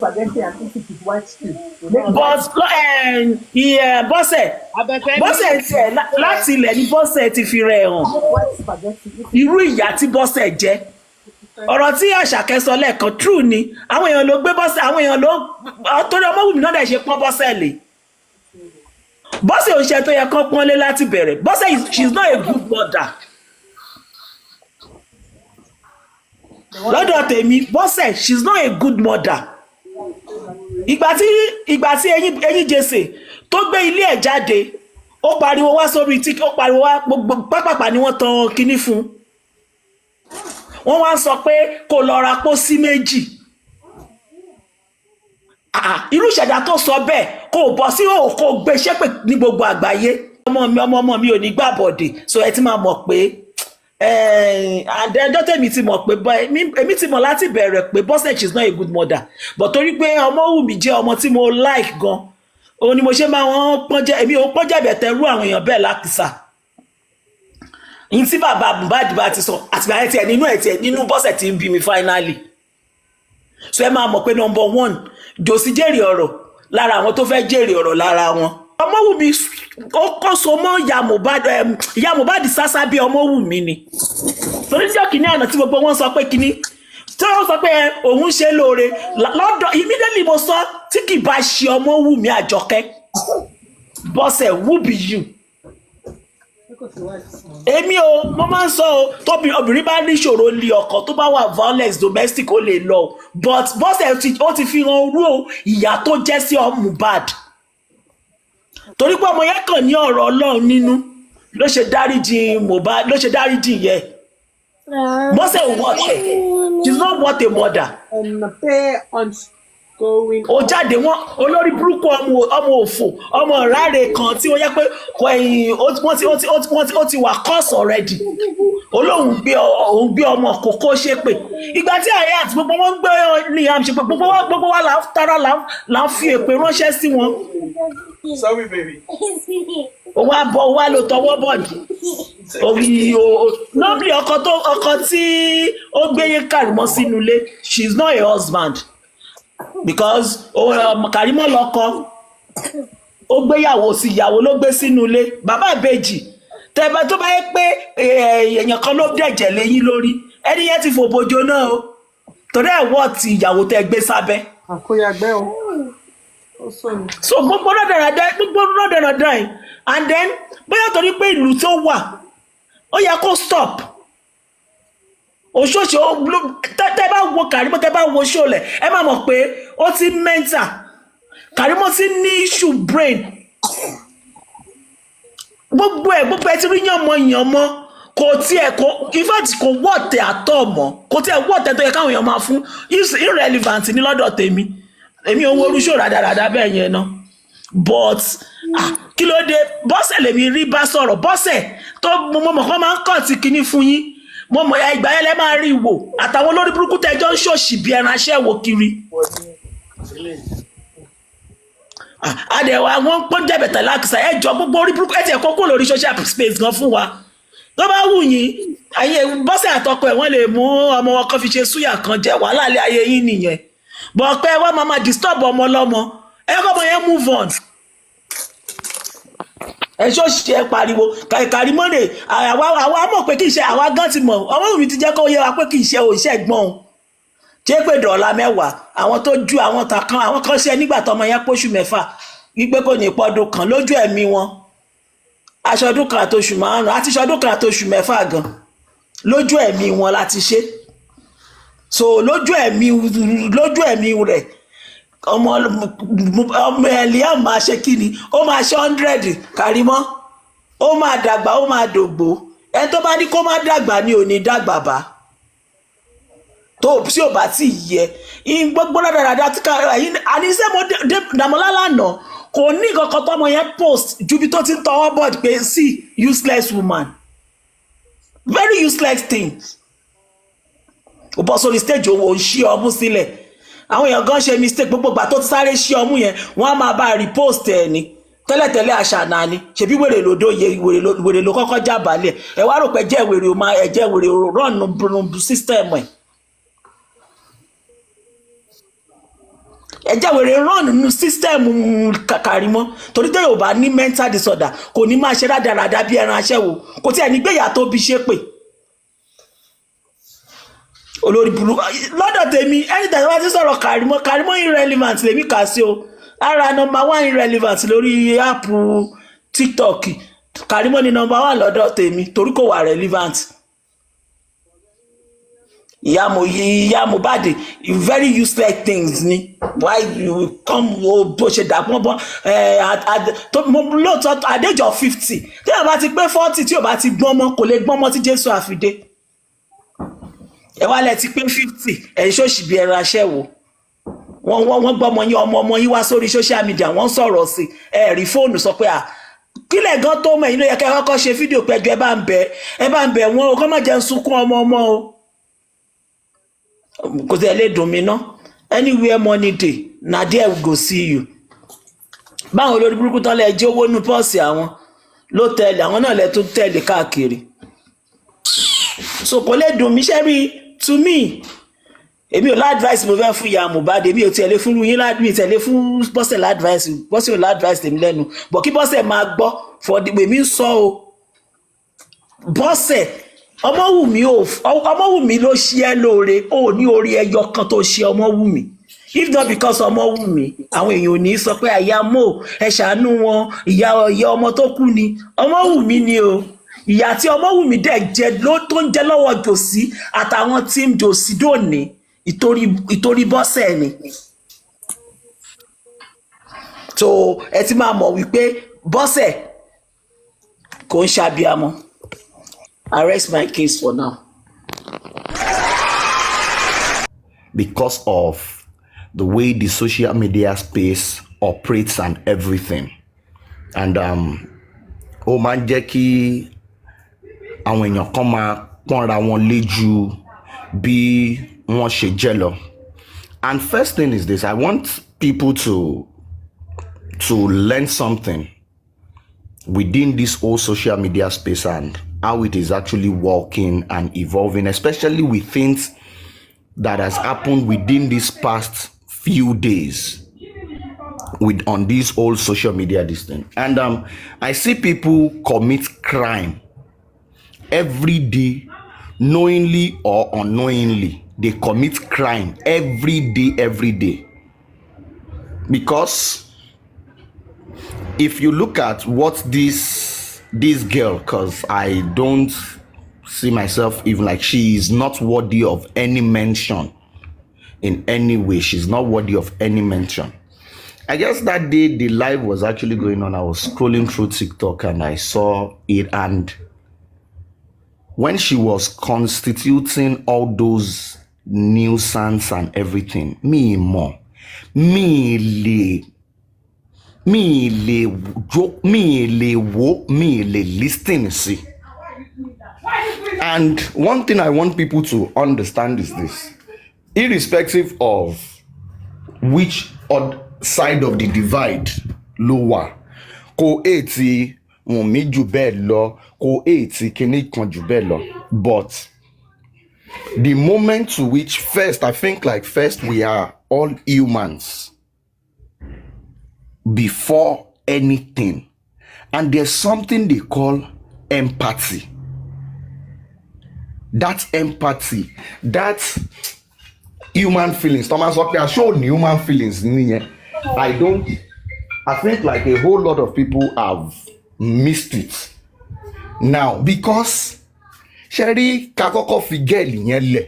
spaghetti and eat it with white stew. but bọ́sẹ̀ tiẹ̀ láti ilẹ̀ ní bọ́sẹ̀ ti fi rẹ̀ hàn White spaghetti. irú ìyá tí bọ́sẹ̀ jẹ́ ọ̀rọ̀ tí Àṣàkẹ́ sọ lẹ́ẹ̀kan true ni àwọn èèyàn ló gbé bọ́sẹ̀ àwọn èèyàn ló torí Ọmọ́wùmí náà dẹ̀ ṣe pọ́n bọ́sẹ̀ lé bọ́sẹ̀ òṣìṣẹ́ tó yẹ kán pọ́nlé láti bẹ̀rẹ̀ bọ́sẹ̀ she is not a good mother lọ́dọ̀ tèmi bọ́sẹ̀ she is not a good mother ìgbà tí ẹyin jèsè tó gbé ilé ẹ̀ jáde ó pariwo wá sórí tí ó pariwo wá gbogbo pápápá ni wọ́n tan kinní fún wọ́n wá sọ pé kó lọ ra pósí méjì irú ìṣẹ̀dá tó sọ bẹ́ẹ̀ kó bọ́ sí òkò gbé ṣépè ní gbogbo àgbáyé ọmọ mi ò ní gbà bọ̀dẹ̀ so ẹ ti máa mọ̀ pé àdẹ́jọ́ tèmi ti mọ̀ pé èmi ti mọ̀ láti bẹ̀rẹ̀ pé Bọ́sẹ̀ she is not a good mother but torí pé Ọmọ́wùmí jẹ́ ọmọ tí mo like gan òun ni mo ṣe máa wọ́n pọ́njẹ́ èmi ò pọ́njẹ́ bẹ̀tẹ̀ rú àwọn èèyàn bẹ́ẹ̀ lákìsà yìí tí bàbá Mohbad bá ti sọ àtìgbà ẹ̀ tiẹ̀ nínú Bọ́sẹ̀ ti ń bí mi finally so ẹ máa mọ̀ pé number one jòsí jèrè ọ̀rọ̀ lára àwọn tó fẹ́ jèrè ọ̀rọ̀ lára wọn Ọmọ́wùmí ó kọ́ so mọ́ ìyá Mohbad sásá bí Ọmọ́wùmí ni torí tí ọkìní àná tí gbogbo wọn sọ pé kíní tí wọ́n sọ pé òun ṣe lóore lọ́dọ̀ immediately mo sọ tí kì bá ṣe Ọmọ́wùmí Àjọkẹ́ Bọ́sẹ̀ who be you èmi o mo máa ń sọ o tóbi obìnrin bá ní ìṣòro lé ọkọ tó bá wà violence domestic ó lè lọ but Bọ́sẹ̀ ó ti fi hàn orú ìyá tó jẹ́ sí Mohbad torí pé ọmọ yẹn kàn ní ọ̀rọ̀ Ọlọ́run nínú ló ṣe dáríjì Mohbad ló ṣe dáríjì yẹ Bọ́sẹ̀ what she's not what a mother ó jáde wọn olórí burúkú ọmọ òfò ọmọ ìráre kan tí ó yẹ pé wọ́n ti wà course already olóhùn gbé ọmọ kókó ṣépè ìgbà tí àyè àti gbogbo wọn ń gbé ní àmì ṣépè gbogbo wa là ń tara là ń fi èpè ránṣẹ́ sí wọn. Sorry, baby. ó wá lọ tọwọ́ bọ̀dì nobody ọkọ tí ó gbé Karimot sínú ilé she is not a husband because Karimot lọ́kọ ó gbéyàwó sí ìyàwó ló gbé sínú ilé bàbá ìbejì tẹ́bẹ́ tó bá yẹ pé èèyàn kan ló dẹ̀jẹ̀ léyìn lórí ẹni yẹn ti fòbojò náà o torí ẹ̀wọ́ ti ìyàwó tẹ́ gbé sábẹ́. Àkóyàgbẹ́ o. So gbogbo lọ́dẹ̀rọ̀dẹ̀ yìí and then bóyá torí pé ìlú tó wà ó yẹ kó stop òṣòṣò tẹ́ bá wo Karimot tẹ́ bá wo ṣòlẹ̀ ẹ máa mọ̀ pé ó ti mental Karimot ti ní issue brain gbogbo ẹ ti rí yànmọ́ kò tiẹ̀ in fact kò wọ́ọ̀tẹ̀ àtọ̀ mọ́ kò tiẹ̀ wọ́ọ̀tẹ̀ tó yẹ káwọn èèyàn máa fún irrelevant ní lọ́dọ̀ tèmi èmi ò wo orúṣò rádaràdà bẹ́ẹ̀ yẹn náà but kí ló dé Bọ́sẹ̀ lèmi rí bá sọ̀rọ̀ Bọ́sẹ̀ tó mo mọ̀ kán máa ń kàn tí kinní fún yín mo mọ̀ ìgbà yẹn lẹ́ máa rí wò àtàwọn olórí burúkú tẹjọ́ ń ṣòṣì bí ẹran aṣẹ́wó kiri àdẹ̀wà wọn pọ́n jẹ̀bẹ̀tẹ̀ lákìsà ẹjọ́ gbogbo orí burúkú ẹ̀ tiẹ̀ kókó lórí social space gan fún wa tó bá wù yín ayé Bọ́sẹ̀ àtọkọ ẹ̀ wọ́n lè mú ọmọ wọn kan fi ṣe súyà kan jẹ wàhálà ilé ayé yín nìyẹn bọ̀ pé wọ́n máa disturb ọmọ ọlọ́mọ ẹ kọ́ ọmọ yẹn move on ẹ ṣó ṣe pariwo Karimot rè àwa mọ̀ pé kì í ṣe àwa gan ti mọ̀ Ọmọ́wùmí ti jẹ́ kó yé wa pé kì í ṣe òṣìṣẹ́ gbọ́n o ṣé pé dọ̀la mẹ́wàá àwọn tó ju àwọn kan ṣe nígbà tọmọ yẹn póṣù mẹ́fà wípé kò ní pọ́dún kan lójú ẹ̀mí wọn aṣọdún kan àtoṣù márùn àti ṣọdún kan àtoṣù mẹ́fà gan lójú ẹ̀mí wọn láti ṣe so lójú ẹ̀mí rẹ̀ ọmọ Liam máa ṣe kí ni ó máa ṣe 100 Karimot ó máa dàgbà ó máa dògbò ẹni tó bá ní kó má dàgbà ni ò ní dàgbà bá tó tí ò bá tí yẹ gbogbo dáradára tí àníṣe mo Dàmọ́lá lánàá kò ní kankan tọmọ yẹn post ju bí tó ti ń tọwọ́ bọ̀ pé sí useless woman very useless things ó bọ́ sórí stage òun ṣí ọmú sílẹ̀ àwọn èèyàn gan ṣe mistake gbogbo ìgbà tó ti sáré ṣí ọmú yẹn wọ́n á máa bá repost ẹ̀ ni tẹ́lẹ̀tẹ́lẹ̀ àṣà náà ni ṣebí wèrè lòdó yẹ wèrè ló kọ́kọ́ jábàálẹ̀ ẹ wá rò pé jẹ́ wèrè ó máa ẹ̀jẹ̀ wèrè run system ẹ̀ ẹ̀jẹ̀ wèrè rán nínú sísítẹ́ẹ̀mù Karimot torí tẹ́ yóò bá ní mental disorder kò ní máa ṣe rádaràda bí ẹran aṣẹ́wó kò tí ẹ̀ ní gbéyà tó bí ṣe pè olórí burú lọ́dọ̀ tèmi anytime wọ́n ti sọ̀rọ̀ Karimot irrelevant lèmi kà sí o ara number 1 irrelevant lórí áàpù TikTok Karimot ni number 1 lọ́dọ̀ tèmi torí kò wà relevant. ìyá Mohbad very useless things ni why you come bó ṣe dàpọ̀ bọ́ lóòótọ́ àdéjọ́ 50 tí yóò bá ti pé 40 tí yóò bá ti gbọ́n mọ́ kò lè gbọ́n mọ́ tí Jésù àfidé ẹ wá lẹ ti pé 50 ẹ̀yin ṣòṣì bí ẹran aṣẹ́wó wọ́n gbọ́ ọmọ yín ọmọ yín wá sórí social media wọ́n sọ̀rọ̀ sí ẹ rí fóònù sọ pé kílẹ̀ gan tó mọ̀ ẹ̀yin ló yẹ kẹ́ ẹ kọ́kọ́ ṣe fídíò pẹ́jọ ẹ bá ń bẹ̀ wọ́n o kọ́ má jẹ́ ń sunkún ọmọ o kò tẹ̀ lè dùn mí ná anywhere money dey na there we go see you báwọn olórí burúkú tán lẹ jẹ́ owó nú pọ́ọ̀sì àwọn ló tẹ̀lé àwọn náà lẹ tó tẹ̀lé káàkiri so kò lè dùn mí ṣẹ́rí to me èmi ò ládvice mo fẹ́ fún ìyá Mohbad èmi ò tẹ̀lé fún yín mi tẹ̀lé fún Bọ́sẹ̀ ládvice Bọ́sẹ̀ ò ládvice tèmi lẹ́nu bọ̀ kí Bọ́sẹ̀ máa gbọ́ for the èmi ń sọ o Bọ́sẹ̀ Ọmọwùmí ló ṣe ẹ́ lóore ó ní orí ẹyọ kan tó ṣe Ọmọwùmí if not because Ọmọwùmí àwọn èèyàn ò ní sọ pé àyà mo ẹ ṣàánú wọn ìyá ọmọ tó kú ni Ọmọwùmí ni o ìyá tí Ọmọwùmí dẹ̀ jẹ tó ń jẹ lọ́wọ́ Jòsí àtàwọn tíìmù Jòsí dòní ìtorí Bọ́sẹ̀ ni so ẹ ti máa mọ̀ wípé Bọ́sẹ̀ kò ń ṣàbíamọ. I rest my case for now. Because of the way the social media space operates and everything. And ó máa ń jẹ́ kí àwọn èèyàn kan máa pọ́nra wọn lé ju bí wọ́n ṣe jẹ́ lọ. And first thing is this, I want people to learn something within this whole social media space and how it is actually working and evolving, especially with things that has happened within these past few days on this whole social media distance. And I see people commit crime every day, knowingly or unknowingly. They commit crime every day. Because if you look at what this girl, because I don't see myself even like she is not worthy of any mention in any way. She's not worthy of any mention. I guess that day the live was actually going on. I was scrolling through TikTok and I saw it, and when she was constituting all those nuisance and everything, me listen, see. And one thing I want people to understand is this: irrespective of which side of the divide lower, ko eti wonmi ju bẹ́ẹ̀ lọ, ko eti kini kan ju bẹ́ẹ̀ lọ. But the moment to which first we are all humans before anything, and there's something they call empathy. That empathy, that human feelings. Thomas Walker showed human feelings. I think like a whole lot of people have missed it now, because Sherry kakoko fi girl yẹn lẹ̀,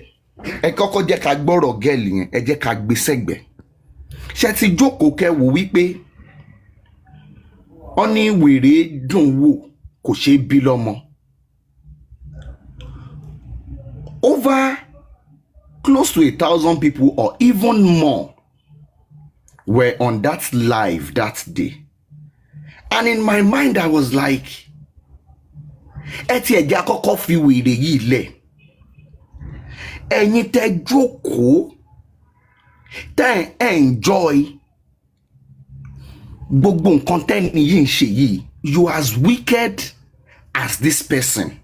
ẹ kọ́kọ́ jẹ́ ká gbọ́rọ̀ girl yẹn, ẹ jẹ́ ká gbé sẹ́gbẹ̀. Ṣé ti jókòó kẹ́ wò wípé ó ní wèrè dùn wò kò ṣe bí lọ́mọ. Over close to 1,000 people or even more were on that live that day. And in my mind, I was like, eti ẹja kọ́kọ́ fi wèrè yìí lẹ̀. Ẹ̀yin tẹ́ jókòó, tẹ́ enjoy gbogbo nǹkan tẹ́ ni yìí ń ṣe yìí. You as wicked as this person.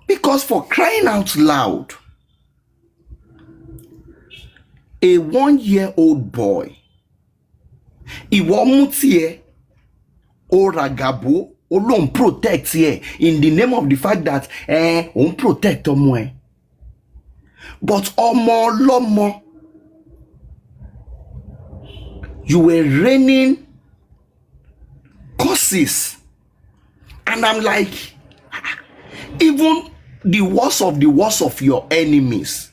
Because for crying out loud, a 1-year-old boy, ìwọ mú tiẹ̀, ó ràgàbó, ó lóun protect ẹ in the name of the fact that òun protect ọmọ ẹ. But ọmọ ọlọ́mọ, you were raining curses. And I'm like, even the worst of your enemies,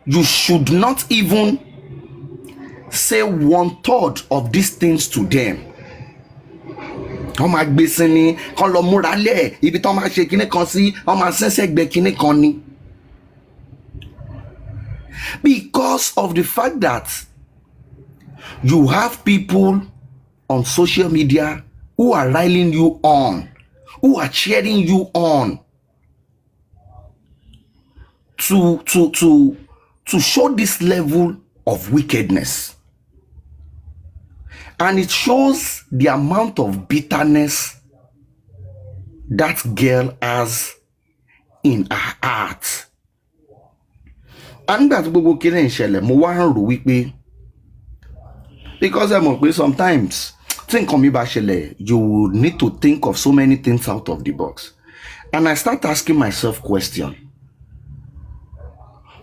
you should not even say 1/3 of these things to them. Wọ́n máa gbé sí ni, kán lọ múra lẹ̀, ibi tán máa ṣe kinní kan sí, wọ́n máa sẹ́sẹ́ gbẹ kinní kan ni. Because of the fact that you have people on social media who are riling you on, who are cheering you on to show this level of wickedness. And it shows the amount of bitterness that girl has in her heart. And that's gbogbo kini ìṣẹ̀lẹ̀ mo wá ń rò wípé, because ẹ mọ̀ pé sometimes tí nǹkan mi bá ṣẹlẹ̀, you will need to think of so many things out of the box. And I start asking myself question.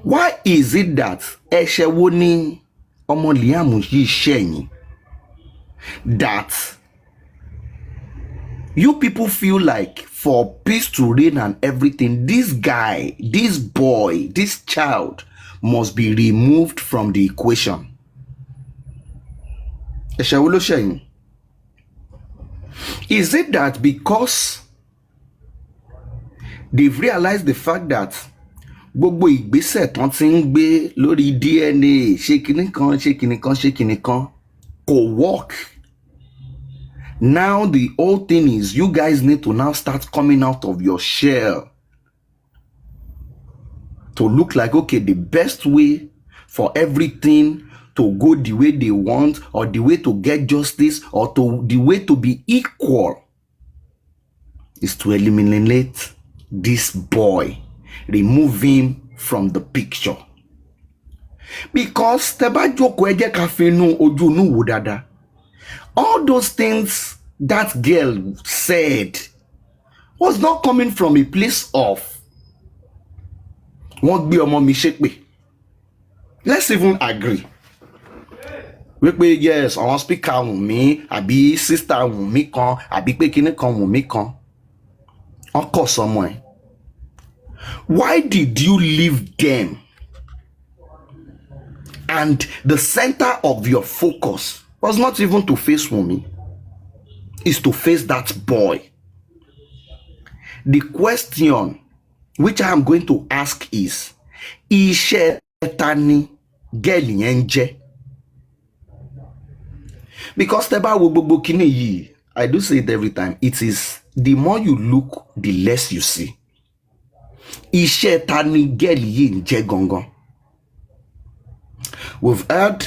Why is it that ẹ̀ṣẹ̀ wo ni ọmọ Liam yìí ṣẹ̀yìn that you people feel like for peace to reign and everything, this guy, this boy, this child must be removed from the equation? Ẹ̀ṣẹ̀ wo ló ṣẹ̀yìn? Is it that because they've realized the fact that gbogbo ìgbésẹ̀ tán ti ń gbé lórí DNA ṣe kinní kan kò work? Now the whole thing is you guys need to now start coming out of your shell to look like, okay, the best way for everything to go the way they want, or the way to get justice, or the way to be equal, is to eliminate this boy, remove him from the picture. Because all those things that girl said was not coming from a place of wọ́n gbé ọmọ mi ṣépè. Let's even agree wípé yes, àwọn speaker Wùnmí àbí sister Wùnmí kan àbí pé kinní kan Wùnmí kan wọ́n kọ̀ sọmọ ẹ̀. Why did you leave them? And the center of your focus was not even to face Wùnmí, is to face that boy. The question which I am going to ask is, iṣẹ́ ta ni girl yẹn jẹ́? Because tẹ́ bá wo gbogbo kíní yìí, I do say it every time, it is the more you look, the less you see. Iṣẹ́ ta ni girl yìí ń jẹ́ gangan? We've heard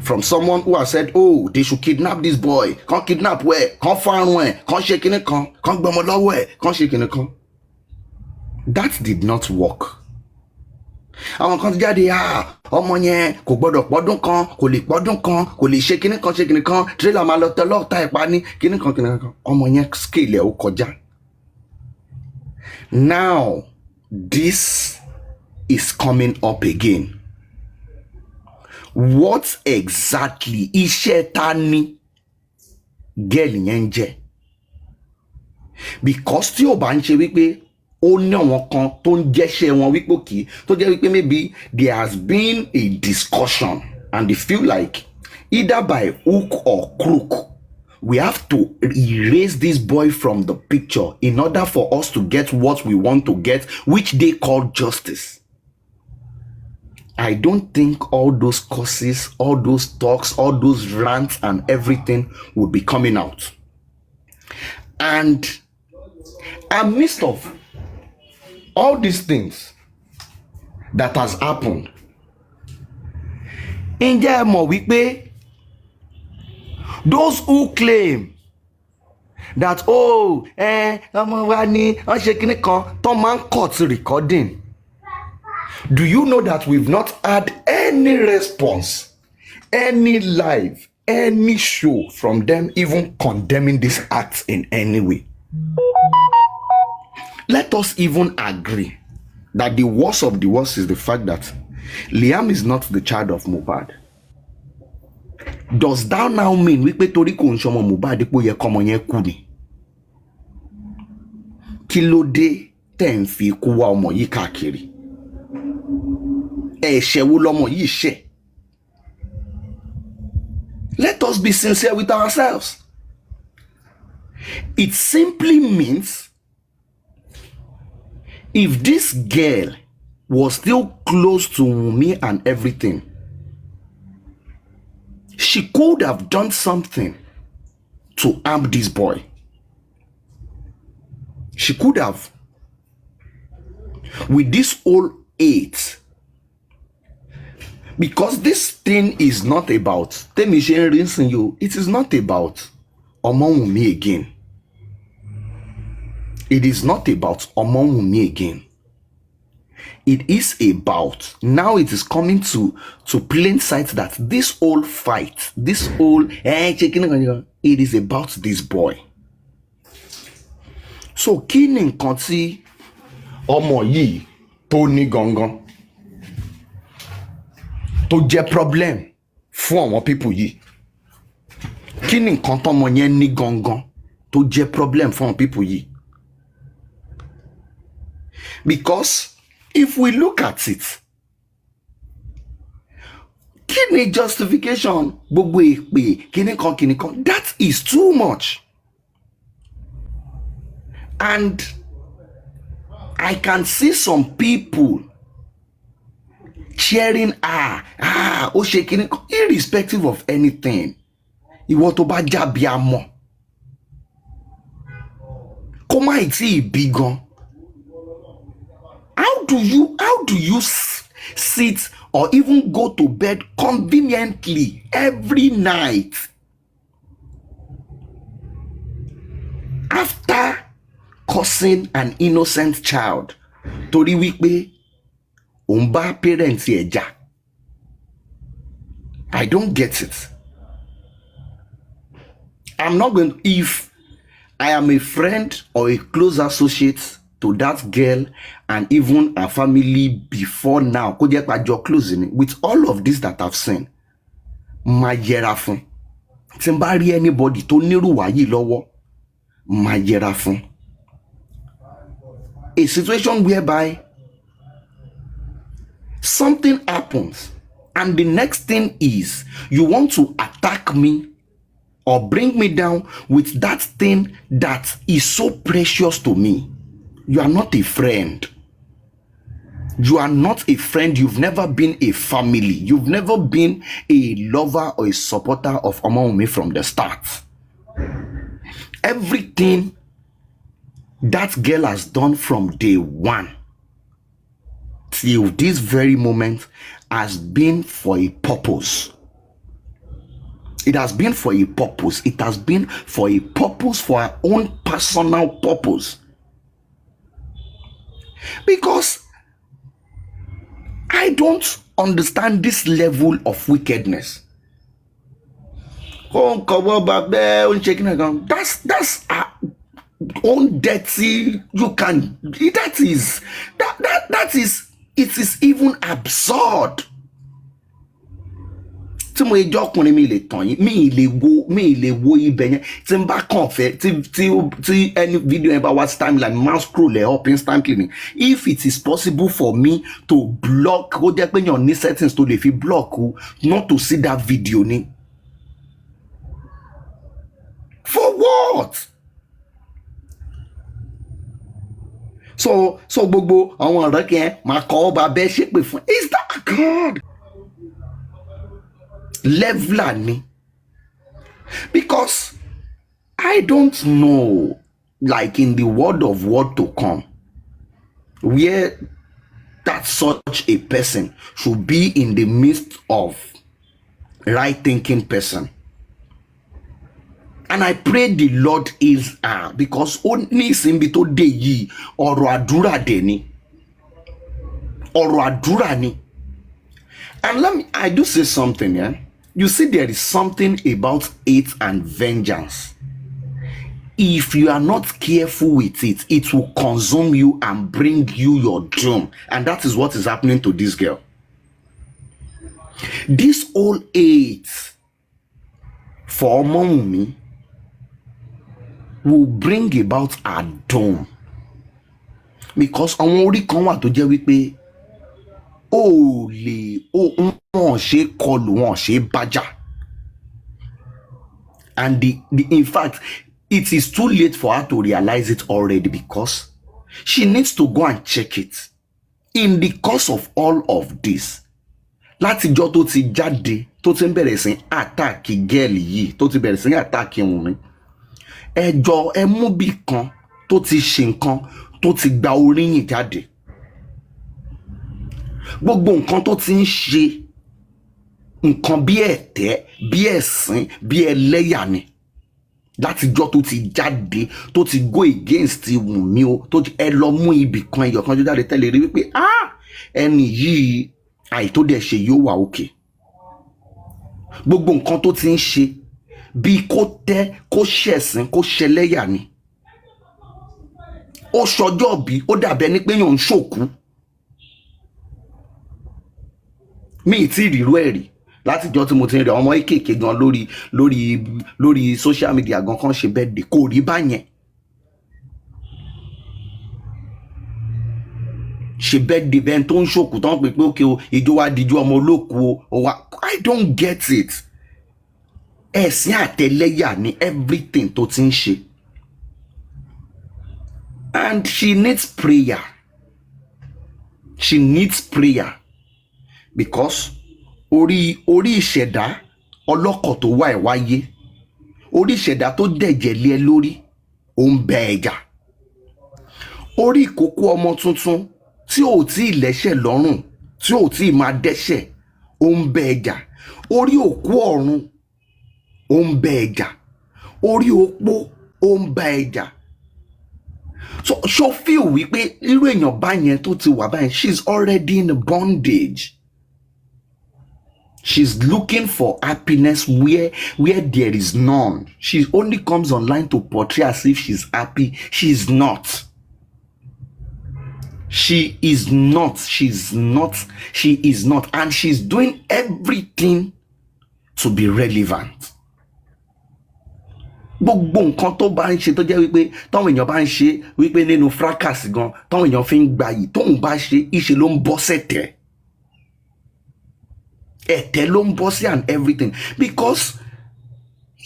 from someone who has said, oh, they should kidnap this boy. Can't kidnap where? Can't find where? Can't shake in a con? Can't gbọmọ lọ́wọ́ ẹ̀? Can't shake in a con? That did not work. Àwọn kan ti jáde, ọmọ yẹn kò gbọdọ̀ pọ́dún kan, kò lè pọ́dún kan, kò lè ṣe kíní kan, trailer máa lọ tẹ lọ́ọ̀tà ìpa ní kíní kan. Ọmọ yẹn scale ẹ̀ ó kọjá. Now, this is coming up again. What exactly iṣẹ́ ta ni girl yẹn jẹ́? Because tí ó bá ń ṣe wípé ó ní àwọn kan tó ń jẹ́ṣẹ́ wọn wípé kì í tó jẹ́ wípé maybe there has been a discussion and they feel like either by hook or crook we have to erase this boy from the picture in order for us to get what we want to get, which they call justice. I don't think all those curses, all those talks, all those rants and everything would be coming out. And amidst of all these things that has happened, ǹjẹ́ ẹ mọ̀ wípé those who claim that ọmọ wa ni wọ́n ṣe kíní kan tó máa ń cut recording, Do you know that we've not had any response, any live, any show from them even condemning this act in any way? Let us even agree that the worst of the worst is the fact that Liam is not the child of Mohbad. Does that now mean wípé torí kò ń ṣọmọ Mohbad pé ó yẹ kọ́mọ yẹn kú ni? Kí ló dé tẹ́ ń fi ikú wá ọmọ yìí káàkiri? Ẹ̀ṣẹ̀ wo lọmọ yìí ṣẹ̀? Let us be sincere with ourselves. It simply means if this girl was still close to me and everything, she could have done something to harm this boy. She could have. With this whole hate. Because this thing is not about it is not about Omowunmi again. It is not about Omowunmi again. It is about, now it is coming to plain sight that this whole fight, this whole it is about this boy. So kí ni nǹkan tí ọmọ yìí tó ní gangan tó jẹ́ problem fún àwọn people yìí? Kí ni nǹkan tọ́mọ yẹn ní gangan tó jẹ́ problem fún àwọn people yìí? Because if we look at it, kí ni justification gbogbo èpè kíní kan, that is too much. And I can see some people cheering ó ṣe kíní kan, irrespective of anything. Ìwọ tó bá jábí amọ̀ kó má tí ì bí gan. How do you sit or even go to bed conveniently every night after cursing an innocent child torí wípé òun bá parents ẹ̀ jà? I don't get it. I'm not going, if I am a friend or a close associate to that girl and even her family before now, kó jẹ́ pé àjọ closing with all of this that I've seen, máa yẹra fún. Tí n bá rí anybody tó nírú wà yìí lọ́wọ́, máa yẹra fún. A situation whereby something happens and the next thing is you want to attack me or bring me down with that thing that is so precious to me. You are not a friend. You are not a friend. You've never been a family. You've never been a lover or a supporter of Omowunmi from the start. Everything that girl has done from day one till this very moment has been for a purpose. It has been for a purpose. It has been for a purpose, for our own personal purpose. Because I don't understand this level of wickedness. That's own dirty. You can. That is it is even absurd. Tí mo ìjọ ọkùnrin mi lè tàn yín, mi lè wo ibẹ̀ yẹn tí n bá kàn fẹ́ tí any video yẹn bá wá timeline mouse scroll ẹ̀ up instantly. If it is possible for me to block, ó jẹ́ pé yàn ní settings tó lè fi block not to see that video ni. For what? So gbogbo àwọn ọ̀rẹ́ kẹ́ máa kọ́ ọba bẹ́ẹ̀ ṣépè fún. Is that God? Leveler ni. Because I don't know, like in the world of what to come, where that such a person should be in the midst of right thinking person. And I pray the Lord is because only simbi to de yi ọ̀rọ̀ àdúrà de ni. ọ̀rọ̀ àdúrà ni. And I do say something, yeah. You see, there is something about hate and vengeance. If you are not careful with it, it will consume you and bring you your doom. And that is what is happening to this girl. This old hate for Omowunmi will bring about her doom. Because àwọn orí kan wà tó jẹ́ wípé wọ́n ṣe kọlù, wọ́n ṣe bájà. And in fact, it is too late for her to realize it already, because she needs to go and check it. In the course of all of this, látijọ́ tó ti jáde, tó ti ń bẹ̀rẹ̀ sí àtàkì gẹ́ẹ̀lì yìí, tó ti bẹ̀rẹ̀ sí àtàkì Wùnmí, ẹjọ́ ẹ mú bí kan tó ti ṣe nǹkan tó ti gba oríyìn jáde. Gbogbo nǹkan tó ti ń ṣe nǹkan bí ẹ̀tẹ́, bí ẹ̀sìn, bí ẹlẹ́yà ni. Látijọ́ tó ti jáde, tó ti go against Wùnmí o, tó ẹ lọ mú ibì kan ẹyọ kan tó jáde tẹ́lẹ̀ rí wípé ẹni yìí àìtó dẹ̀ ṣe yóò wà òkè. Gbogbo nǹkan tó ti ń ṣe bí kó tẹ́, kó ṣẹ̀sìn, kó ṣẹlẹ́yà ni. Ó ṣọjọ́ bí ó dàbẹ́ ní pé yàn ń ṣòkú. Mi ì tí ì rírú ẹ̀ rí látijọ́ tí mo ti ń rí ọmọ kéékèèké gan lórí social media gan kan ṣe birthday, kò rí báyẹn. Ṣe birthday bẹ́ẹ̀ tó ń ṣòkú tó ń pè pé ókè o, ìjó wa díjú ọmọ olóòkú o wa. I don't get it. Ẹ̀sìn àtẹlẹ́yà ni everything tó ti ń ṣe. And she needs prayer. She needs prayer. Because orí ìṣẹ̀dá ọlọ́kọ̀ tó wá ẹ̀ wáyé, orí ìṣẹ̀dá tó dẹ̀jẹ̀ lé ẹ lórí, ó ń bẹ ẹja. Orí ìkókó ọmọ tuntun tí ò tí ì lẹ́ṣẹ̀ lọ́rùn, tí ò tí ì máa dẹ́ṣẹ̀, ó ń bẹ ẹja. Orí òkú ọ̀run, ó ń bẹ ẹja. Orí opó, ó ń bẹ ẹja. So ṣó feel wípé irú èèyàn báyẹn tó ti wà báyẹn, she's already in bondage. She's looking for happiness where there is none. She only comes online to portray as if she's happy. She's not. She is not. She's not. She is not. And she's doing everything to be relevant. Gbogbo nǹkan tó bá ń ṣe tó jẹ́ wípé táwọn èèyàn bá ń ṣe wípé nínú fracas gan, táwọn èèyàn fi ń gbayì, tóun bá ṣe ìṣe ló ń bọ́ sẹ̀tẹ̀. Ẹ̀tẹ́ ló ń bọ́ sí and everything, because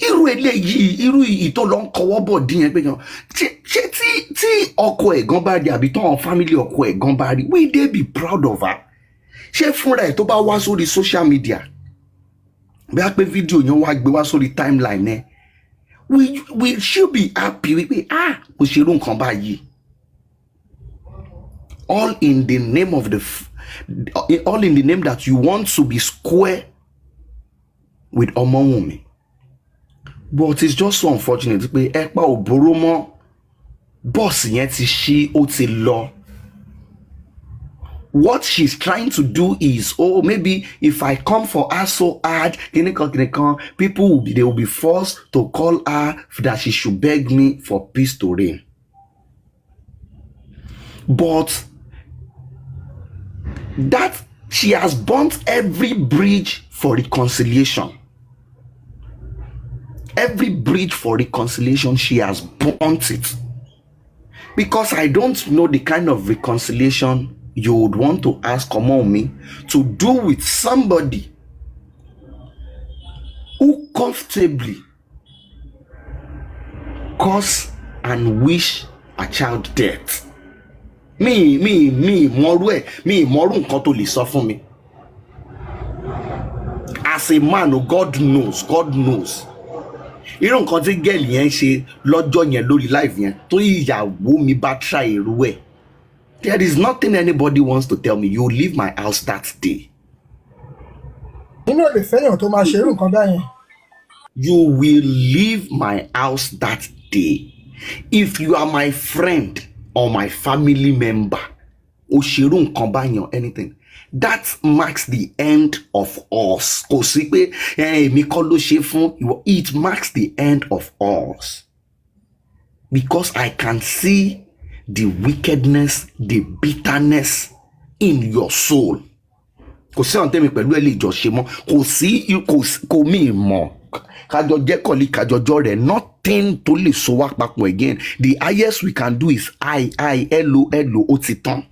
irú eléyìí, irú ìtò lọ ń kọwọ́ bọ̀ dín yẹn pé gan, ṣé tí ọkọ ẹ̀ gan bá rí àbí táwọn family ọkọ ẹ̀ gan bá rí, will they be proud of her? Ṣé fúnra ẹ̀ tó bá wá sórí social media, bí a pé fídíò yẹn wá gbé wá sórí timeline ẹ̀, will she be happy wípé kò ṣe irú nǹkan báyìí? All in the name that you want to be square with Omowunmi. But it's just so unfortunate pé ẹ̀pà ò boró mọ́, bọ́ọ̀sì yẹn ti ṣí, ó ti lọ. What she's trying to do is, maybe if I come for her so hard, people will be forced to call her that she should beg me for peace to reign. But that she has burnt every bridge for reconciliation. Every bridge for reconciliation, she has burnt it. Because I don't know the kind of reconciliation you would want to ask Omowunmi to do with somebody who comfortably cause and wish a child death. Me mọ̀rú nǹkan tó lè sọ fún mi. As a man, God knows. Irú nǹkan tí gẹ́ẹ̀lì yẹn ṣe lọ́jọ́ yẹn lórí live yẹn tó ìyàwó mi bá try irú ẹ̀. There is nothing anybody wants to tell me. You leave my house that day. Nínú ò lè fẹ́yàn tó máa ṣe irú nǹkan báyẹn. You will leave my house that day. If you are my friend or my family member, ó ṣerú nǹkan báyàn anything, that marks the end of us. Kò sí pé èmi kọ́ ló ṣe fún ìwọ. It marks the end of us, because I can see the wickedness, the bitterness in your soul. Kò sí ọ̀n tẹ́mi pẹ̀lú ẹ̀ lè jọ ṣe mọ́, kò mí mọ̀ kájọ jẹ́ kọ́lí kájọ jọ rẹ̀, nothing tó lè so wá papọ̀ again. The highest we can do is hello ó ti tán.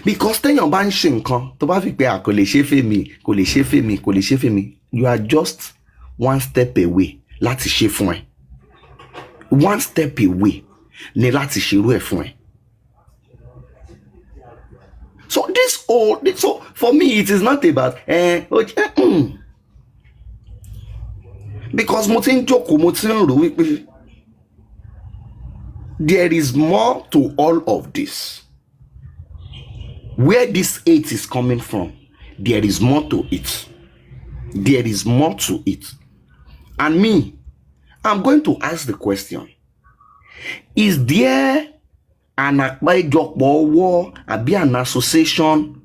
Because téèyàn bá ń ṣe nǹkan tó bá fi pé kò lè ṣe fèmí, you are just one step away láti ṣe fún ẹ. One step away ni láti ṣerú ẹ̀ fún ẹ. So so for me it is not about because mo ti ń jókòó, mo ti ń rò wípé there is more to all of this. Where this hate is coming from, there is more to it. There is more to it. And me, I'm going to ask the question: is there an àpéjọpọ̀ war, àbí an association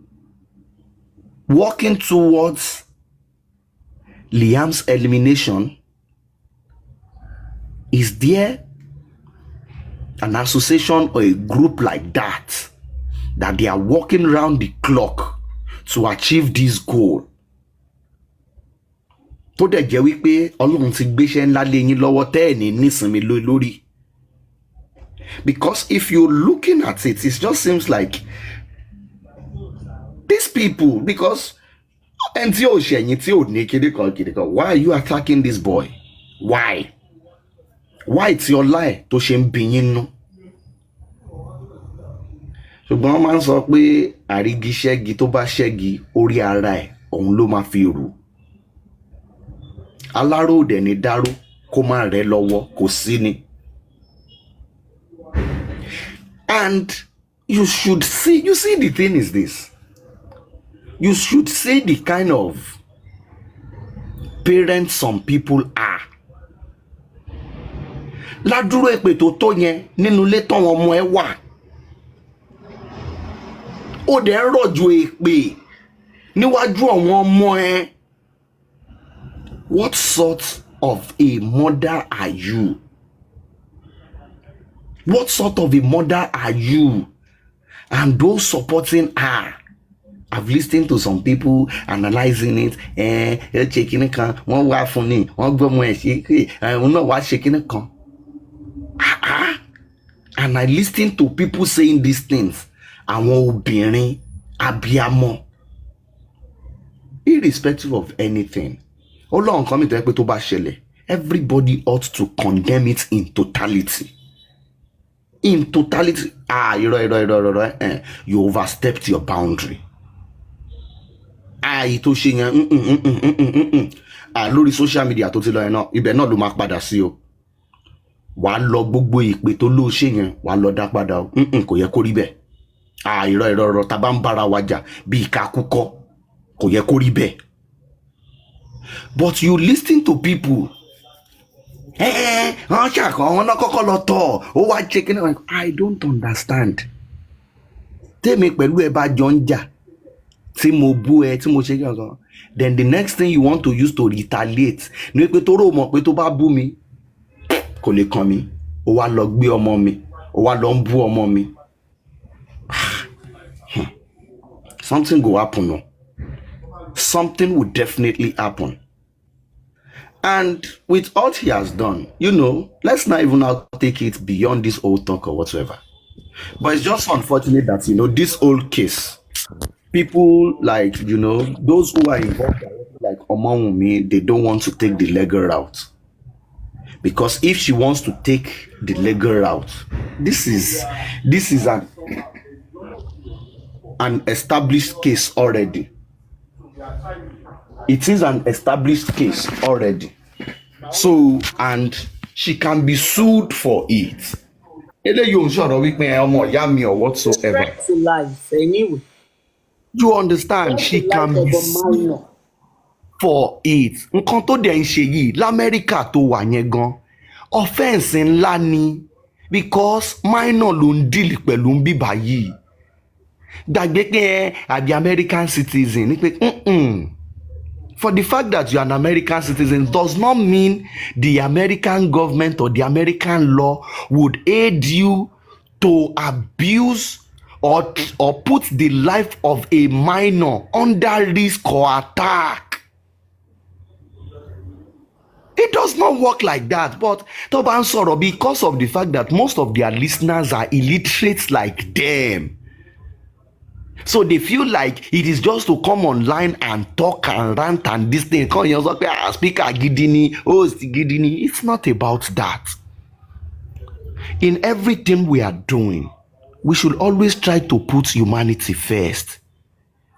working towards Liam's elimination? Is there an association or a group like that they are working around the clock to achieve this goal? Tó dẹ̀ jẹ́ wípé Ọlọ́run ti gbéṣẹ́ ńlá lé yín lọ́wọ́ tẹ́ ẹ̀ ní nísinmi lórí. Because if you're looking at it, it just seems like these people, because why are you attacking this boy? Why it's your lie tó ṣe ń bí yín nú? Ṣùgbọ́n wọ́n máa ń sọ pé àrígi ṣẹ́gi tó bá ṣẹ́gi orí ara ẹ̀ òun ló máa fi rù. Aláró òdẹ̀ ní dáró kó má rẹ̀ lọ́wọ́, kò sí ni. And you see the thing is this. You should see the kind of parents some people are. Ládùúrò èpè tó tó yẹn nínú ilé tán ọmọ ẹ wà. Ó dẹ̀ ń rọ̀jò èpè níwájú àwọn ọmọ ẹ. What sort of a mother are you? What sort of a mother are you? And those supporting her. I've listened to some people analyzing it. Checking it kan, one wa funny, one go mo no wa shaking it kan. And I listen to people saying these things. Àwọn obìnrin abiyamọ, irrespective of anything. Ọlọ́run kan mi tó yẹ pé tó bá ṣẹlẹ̀, everybody ought to condemn it in totality. In totality. You overstepped your boundary. Tó ṣe yẹn lórí social media tó ti lọ yẹn náà, ibẹ̀ náà ló máa padà sí o. Wàá lọ gbogbo ìpè tó ló ṣe yẹn, wàá lọ dá padà o. Kò yẹ kó rí bẹ́ẹ̀. Tá bá ń bára wa jà bí ìka kúkọ, kò yẹ kó rí bẹ́ẹ̀. But you listen to people. I don't understand. Tèmi pẹ̀lú ẹ bá jọ ń jà, tí mo bú ẹ, tí mo ṣe gangan, then the next thing you want to use to retaliate ni pé tó rò mọ̀ pé tó bá bú mi kò lè kàn mí, ó wá lọ gbé ọmọ mi, ó wá lọ ń bú ọmọ mi. Something will happen. No? Something will definitely happen. And with all he has done, let's not even now take it beyond this old talk or whatsoever. But it's just unfortunate that, this old case, people like, those who are involved, like Omawumi, they don't want to take the legal route. Because if she wants to take the legal route, this is an established case already. It is an established case already. So, and she can be sued for it. Or whatsoever. To life, anyway. You understand? She can be sued for it. Nǹkan tó dẹ̀ ń ṣe yìí l'Amẹ́ríkà tó wà yẹn gan, offense ńlá ni. because minor ló ń deal pẹ̀lú ń bíbá yìí. Gbàgbé pé àbí American citizen ní pé for the fact that you are an American citizen does not mean the American government or the American law would aid you to abuse or put the life of a minor under risk or attack. It does not work like that. But tó bá ń sọ̀rọ̀ because of the fact that most of their listeners are illiterate like them. So they feel like it is just to come online and talk and rant and this thing. Speaker gidini, host gidini. It's not about that. In everything we are doing, we should always try to put humanity first.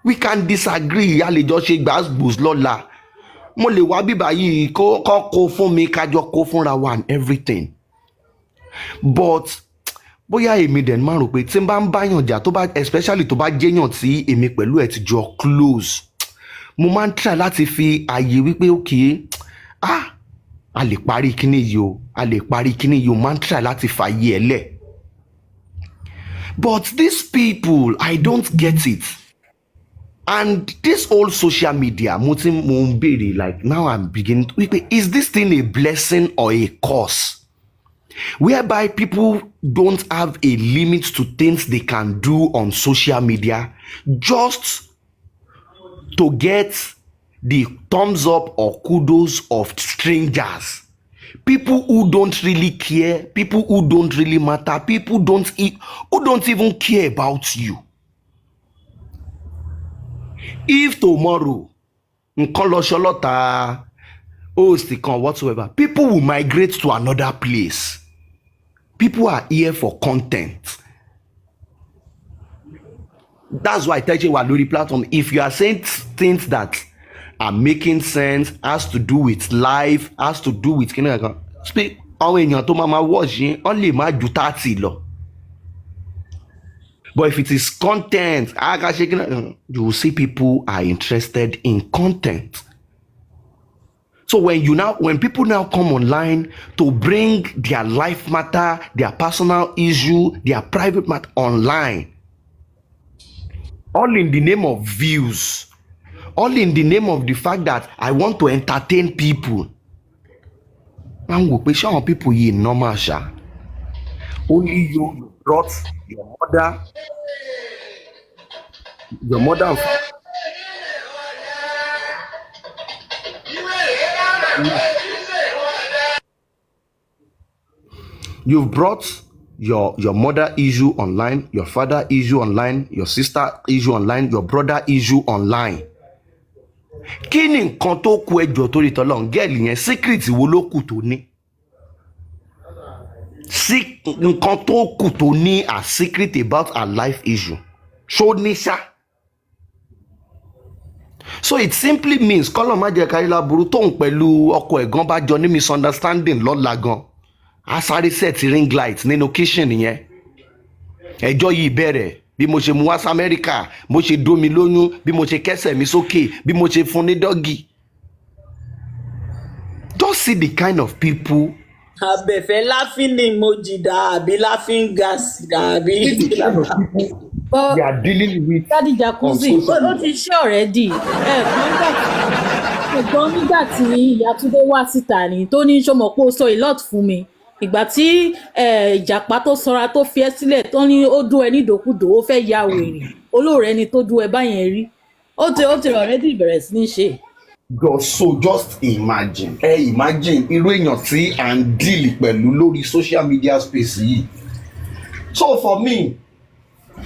We can disagree. Mo lè wá bíbá yìí kó fún mi kájọ kó fúnra wa and everything. But bóyá èmi dẹ̀ máa rò pé tí n bá ń báyàn jà tó bá especially tó bá jẹ́yàn tí èmi pẹ̀lú ẹ̀ ti jọ close, mo máa ń try láti fi àyè wípé okay a lè parí kíní yìí o máa ń try láti fàyè ẹ̀ lẹ̀. But these people, I don't get it. And this whole social media, like now I'm beginning to, is this thing a blessing or a curse? Whereby people don't have a limit to things they can do on social media just to get the thumbs up or kudos of strangers. People who don't really care, people who don't really matter, people who don't even care about you. If tomorrow, Nkolosholota, Ostikon, whatsoever, people will migrate to another place. People are here for content. That's why I tell you Waluri platform. If you are saying things that are making sense, has to do with life, has to do with speak. Only my jutati. But if it is content, you will see people are interested in content. So when people now come online to bring their life matter, their personal issue, their private matter online, all in the name of views, all in the name of the fact that I want to entertain people. People in normal sha. Only you brought your mother and you've brought your mother issue online, your father issue online, your sister issue online, your brother issue online. Kí ni nǹkan tó kù ẹjọ́ torí tọ́lọ́run gẹ́ẹ̀lì yẹn secret wo ló kù tó ní? Nǹkan tó kù tó ní a secret about her life issue. Ṣó ní ṣá? So it simply means kọ́lọ̀ má jẹ́ kárí láburú tóun pẹ̀lú ọkọ ẹ̀gán bá jọ ní misunderstanding lọ́la gan. A sáré set ring light nínú kitchen yẹn. Ẹjọ́ yìí bẹ̀rẹ̀ bí mo ṣe mú wá sí Amẹ́ríkà, mo ṣe dómi lóyún, bí mo ṣe kẹ́sẹ̀ mi sókè, bí mo ṣe fún ní dọ́gì. Just see the kind of people. Abẹ́fẹ́ laughing emoji dàbí laughing gas dàbí. The kind of people they are dealing with. Daddy Jacuzzi ó ti ṣe already. Ṣùgbọ́n nígbà tí ìyá Túndé wá síta ni tó ní sọmọ pé ó sọ a lot fún mi. Ìgbà tí ìjàpá tó sanra tó fi ẹ́ sílẹ̀ tó ní ó dún ẹ nídòkúdò ó fẹ́ ya wèrè olóòrè ẹni tó dún ẹ báyẹn rí ó ti already bẹ̀rẹ̀ sí ní ṣe. Just imagine irú èèyàn tí à ń deal pẹ̀lú lórí social media space yìí. So for me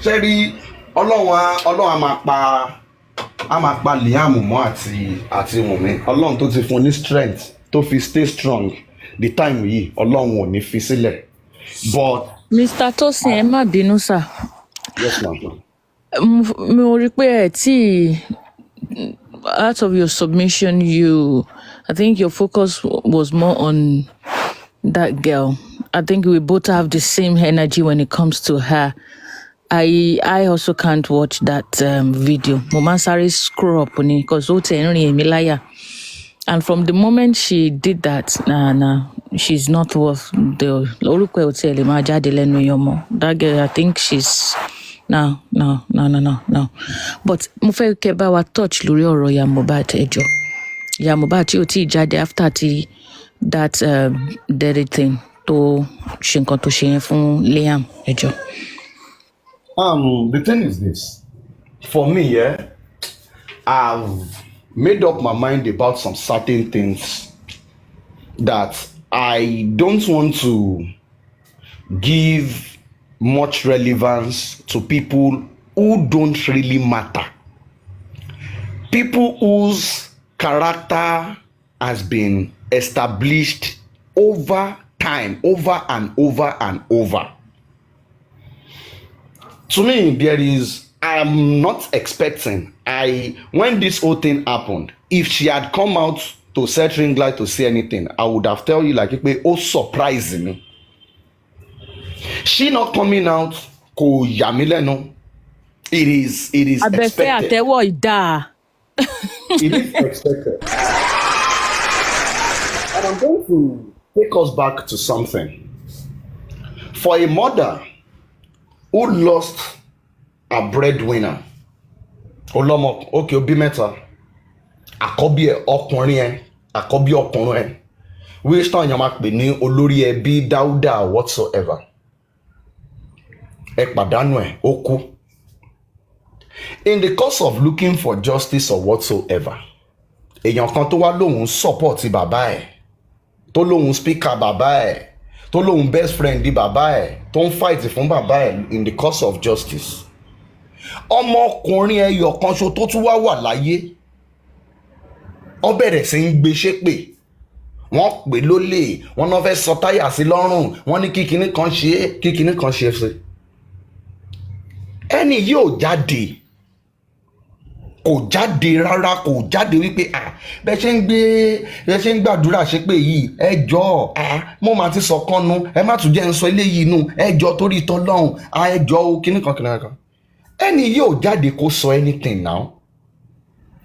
ṣẹ́rí ọlọ́run a máa pa Liam mọ́ àti Wùnmí. Ọlọ́run tó ti fún ní strength tó fi stay strong the time yìí ọlọ́run ò ní fi sílẹ̀. But Mr. Tosin ẹ má bínú sà. Yes ma'am. Mo rí pé ẹ tí out of your submission I think your focus was more on that girl. I think we both have the same energy when it comes to her. I also can't watch that video. Mo máa ń sáré scroll up ni because ó tẹ̀ ń rìn èmi láyà. And from the moment she did that, nah, she's not worth the orúkọ ẹ̀ ò tiẹ̀ lè máa jáde lẹ́nu èèyàn mọ́. That girl, I think she's no. But mo fẹ́ kẹ́ bá wa touch lórí ọ̀rọ̀ Ìyá Mohbad ẹjọ́. Ìyá Mohbad tí ò tí ì jáde after ti that dirty thing tó ṣe nǹkan tó ṣe yẹn fún Liam ẹjọ́. The thing is this. For me, yeah, I've made up my mind about some certain things that I don't want to give much relevance to people who don't really matter. People whose character has been established over time, over and over and over. To me, I'm not expecting, when this whole thing happened, if she had come out to set ring light to say anything, I would have told you like, oh, surprising me. She not coming out, kò yà mí lẹ́nu. It is Abẹ́fẹ́ expected. àtẹ́wọ́ ìdá. It is expected. And I'm going to take us back to something. For a mother who lost a breadwinner, Olọ́mọ, okay, obi mẹ́ta, àkọ́bí ẹ̀ ọkùnrin ẹ̀, àkọ́bí ọkùnrin ẹ̀, which time yẹn máa pè ní olórí ẹbí Dáúdà whatsoever. Ẹ pàdánù ẹ̀, ó kú. In the course of looking for justice or whatsoever, èèyàn kan tó wá lóhùn support bàbá ẹ̀, tó lóhùn speaker bàbá ẹ̀, tó lóhùn best friend di bàbá ẹ̀, tó ń fight fún bàbá ẹ̀ in the course of justice. Ọmọkùnrin ẹyọ kan ṣo tó tún wá wà láyé, ó bẹ̀rẹ̀ sí ń gbé ṣépè. Wọ́n pè lólè, wọ́n náà fẹ́ sọ táyà sí lọ́rùn, wọ́n ní kíkiní kan ṣe é sí. Ẹni yóò jáde, kò jáde rárá, kò jáde wípé bẹ́ẹ̀ ṣe ń gbàdúrà ṣépè yìí, ẹ jọ̀ọ́ mo máa ti sọ kánú, ẹ má tún jẹ́ ń sọ eléyìí nù, ẹ jọ̀ọ́ torí tọ́lọ́hun, ẹ jọ̀ọ́ o kíní kan. Ẹni yóò jáde kó sọ anything now,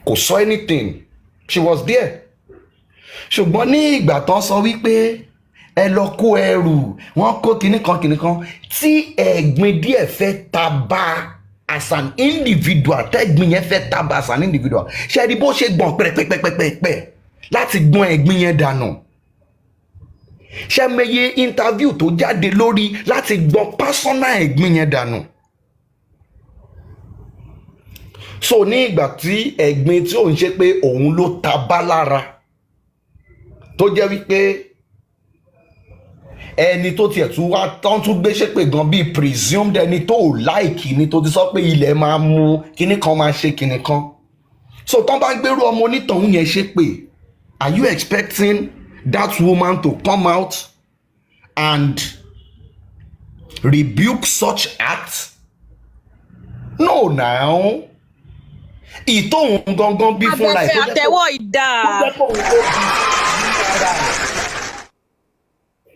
kò sọ anything, she was there. Ṣùgbọ́n ní ìgbà tán sọ wípé ẹ lọ kó ẹrù, wọ́n kó kíní kan tí ẹ̀gbin díẹ̀ fẹ́ taba as an individual, tẹ́gbin yẹn fẹ́ taba as an individual, ṣe rí bó ṣe gbọ̀n pẹ́pẹ́pẹ́pẹ́ láti gbọ̀n ẹ̀gbin yẹn dànù. Ṣe meye interview tó jáde lórí láti gbọ̀n personal ẹ̀gbin yẹn dànù. So ní ìgbà tí ẹ̀gbin tí òun ṣe pé òun ló taba lára, tó jẹ́ wípé ẹni tó tiẹ̀ tún wá tán tún gbé ṣépè gan bíi presumed ẹni tó ò láìkì ni tó ti sọ pé ilẹ̀ máa mú kíní kan máa ṣe kíní kan. So tán bá gbérú ọmọ onítọ̀hún yẹn ṣépè, are you expecting that woman to come out and rebuke such acts? No now. Ìtòhún gangan bí fúnra ẹ̀ Abẹ́fẹ́ àtẹ́wọ́ ìdá.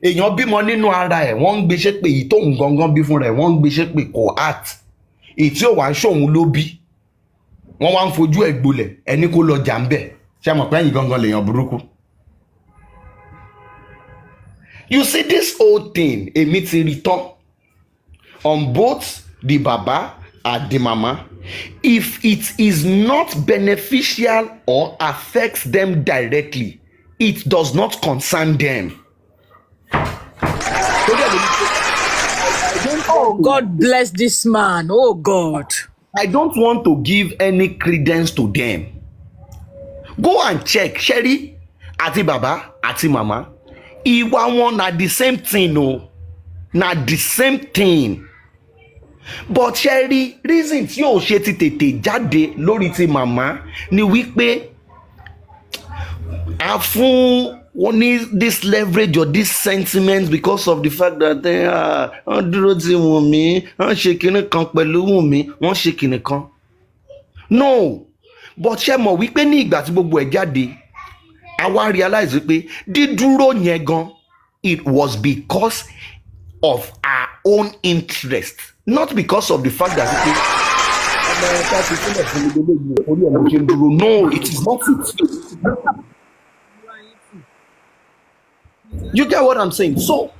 Èèyàn bímọ nínú ara ẹ̀, wọ́n ń gbé ṣépè. Ìtòhún gangan bí fúnra ẹ̀, wọ́n ń gbé ṣépè, kò act. Ìtí ò wá ń ṣòun ló bí, wọ́n wá ń fojú ẹ̀ gbolẹ̀, ẹni kó lọ jà ń bẹ̀. Ṣé mọ̀ pé ẹ̀yin gangan lèèyàn burúkú? You see this whole thing, èmi ti rí tán on both the baba and the mama. If it is not beneficial or affects them directly, it does not concern them. Oh, God bless this man. Oh, God. I don't want to give any credence to them. Go and check, Sherry, àti baba, àti mama. Ìwà wọn na the same thing, no. Na the same thing. But Sherry, reason tí ó ṣe ti tètè jáde lórí ti mama ni wípé a fún wọn ní this leverage or this sentiment because of the fact that wọ́n dúró ti Wùnmí, wọ́n ṣe kinní kan pẹ̀lú Wùnmí, wọ́n ṣe kinní kan. No, but ṣe mọ̀ wípé ní ìgbà tí gbogbo ẹ̀ jáde, a wá realize wípé dídúró yẹn gan, it was because of our own interest, not because of the fact that no, it is not it. You get what I'm saying? So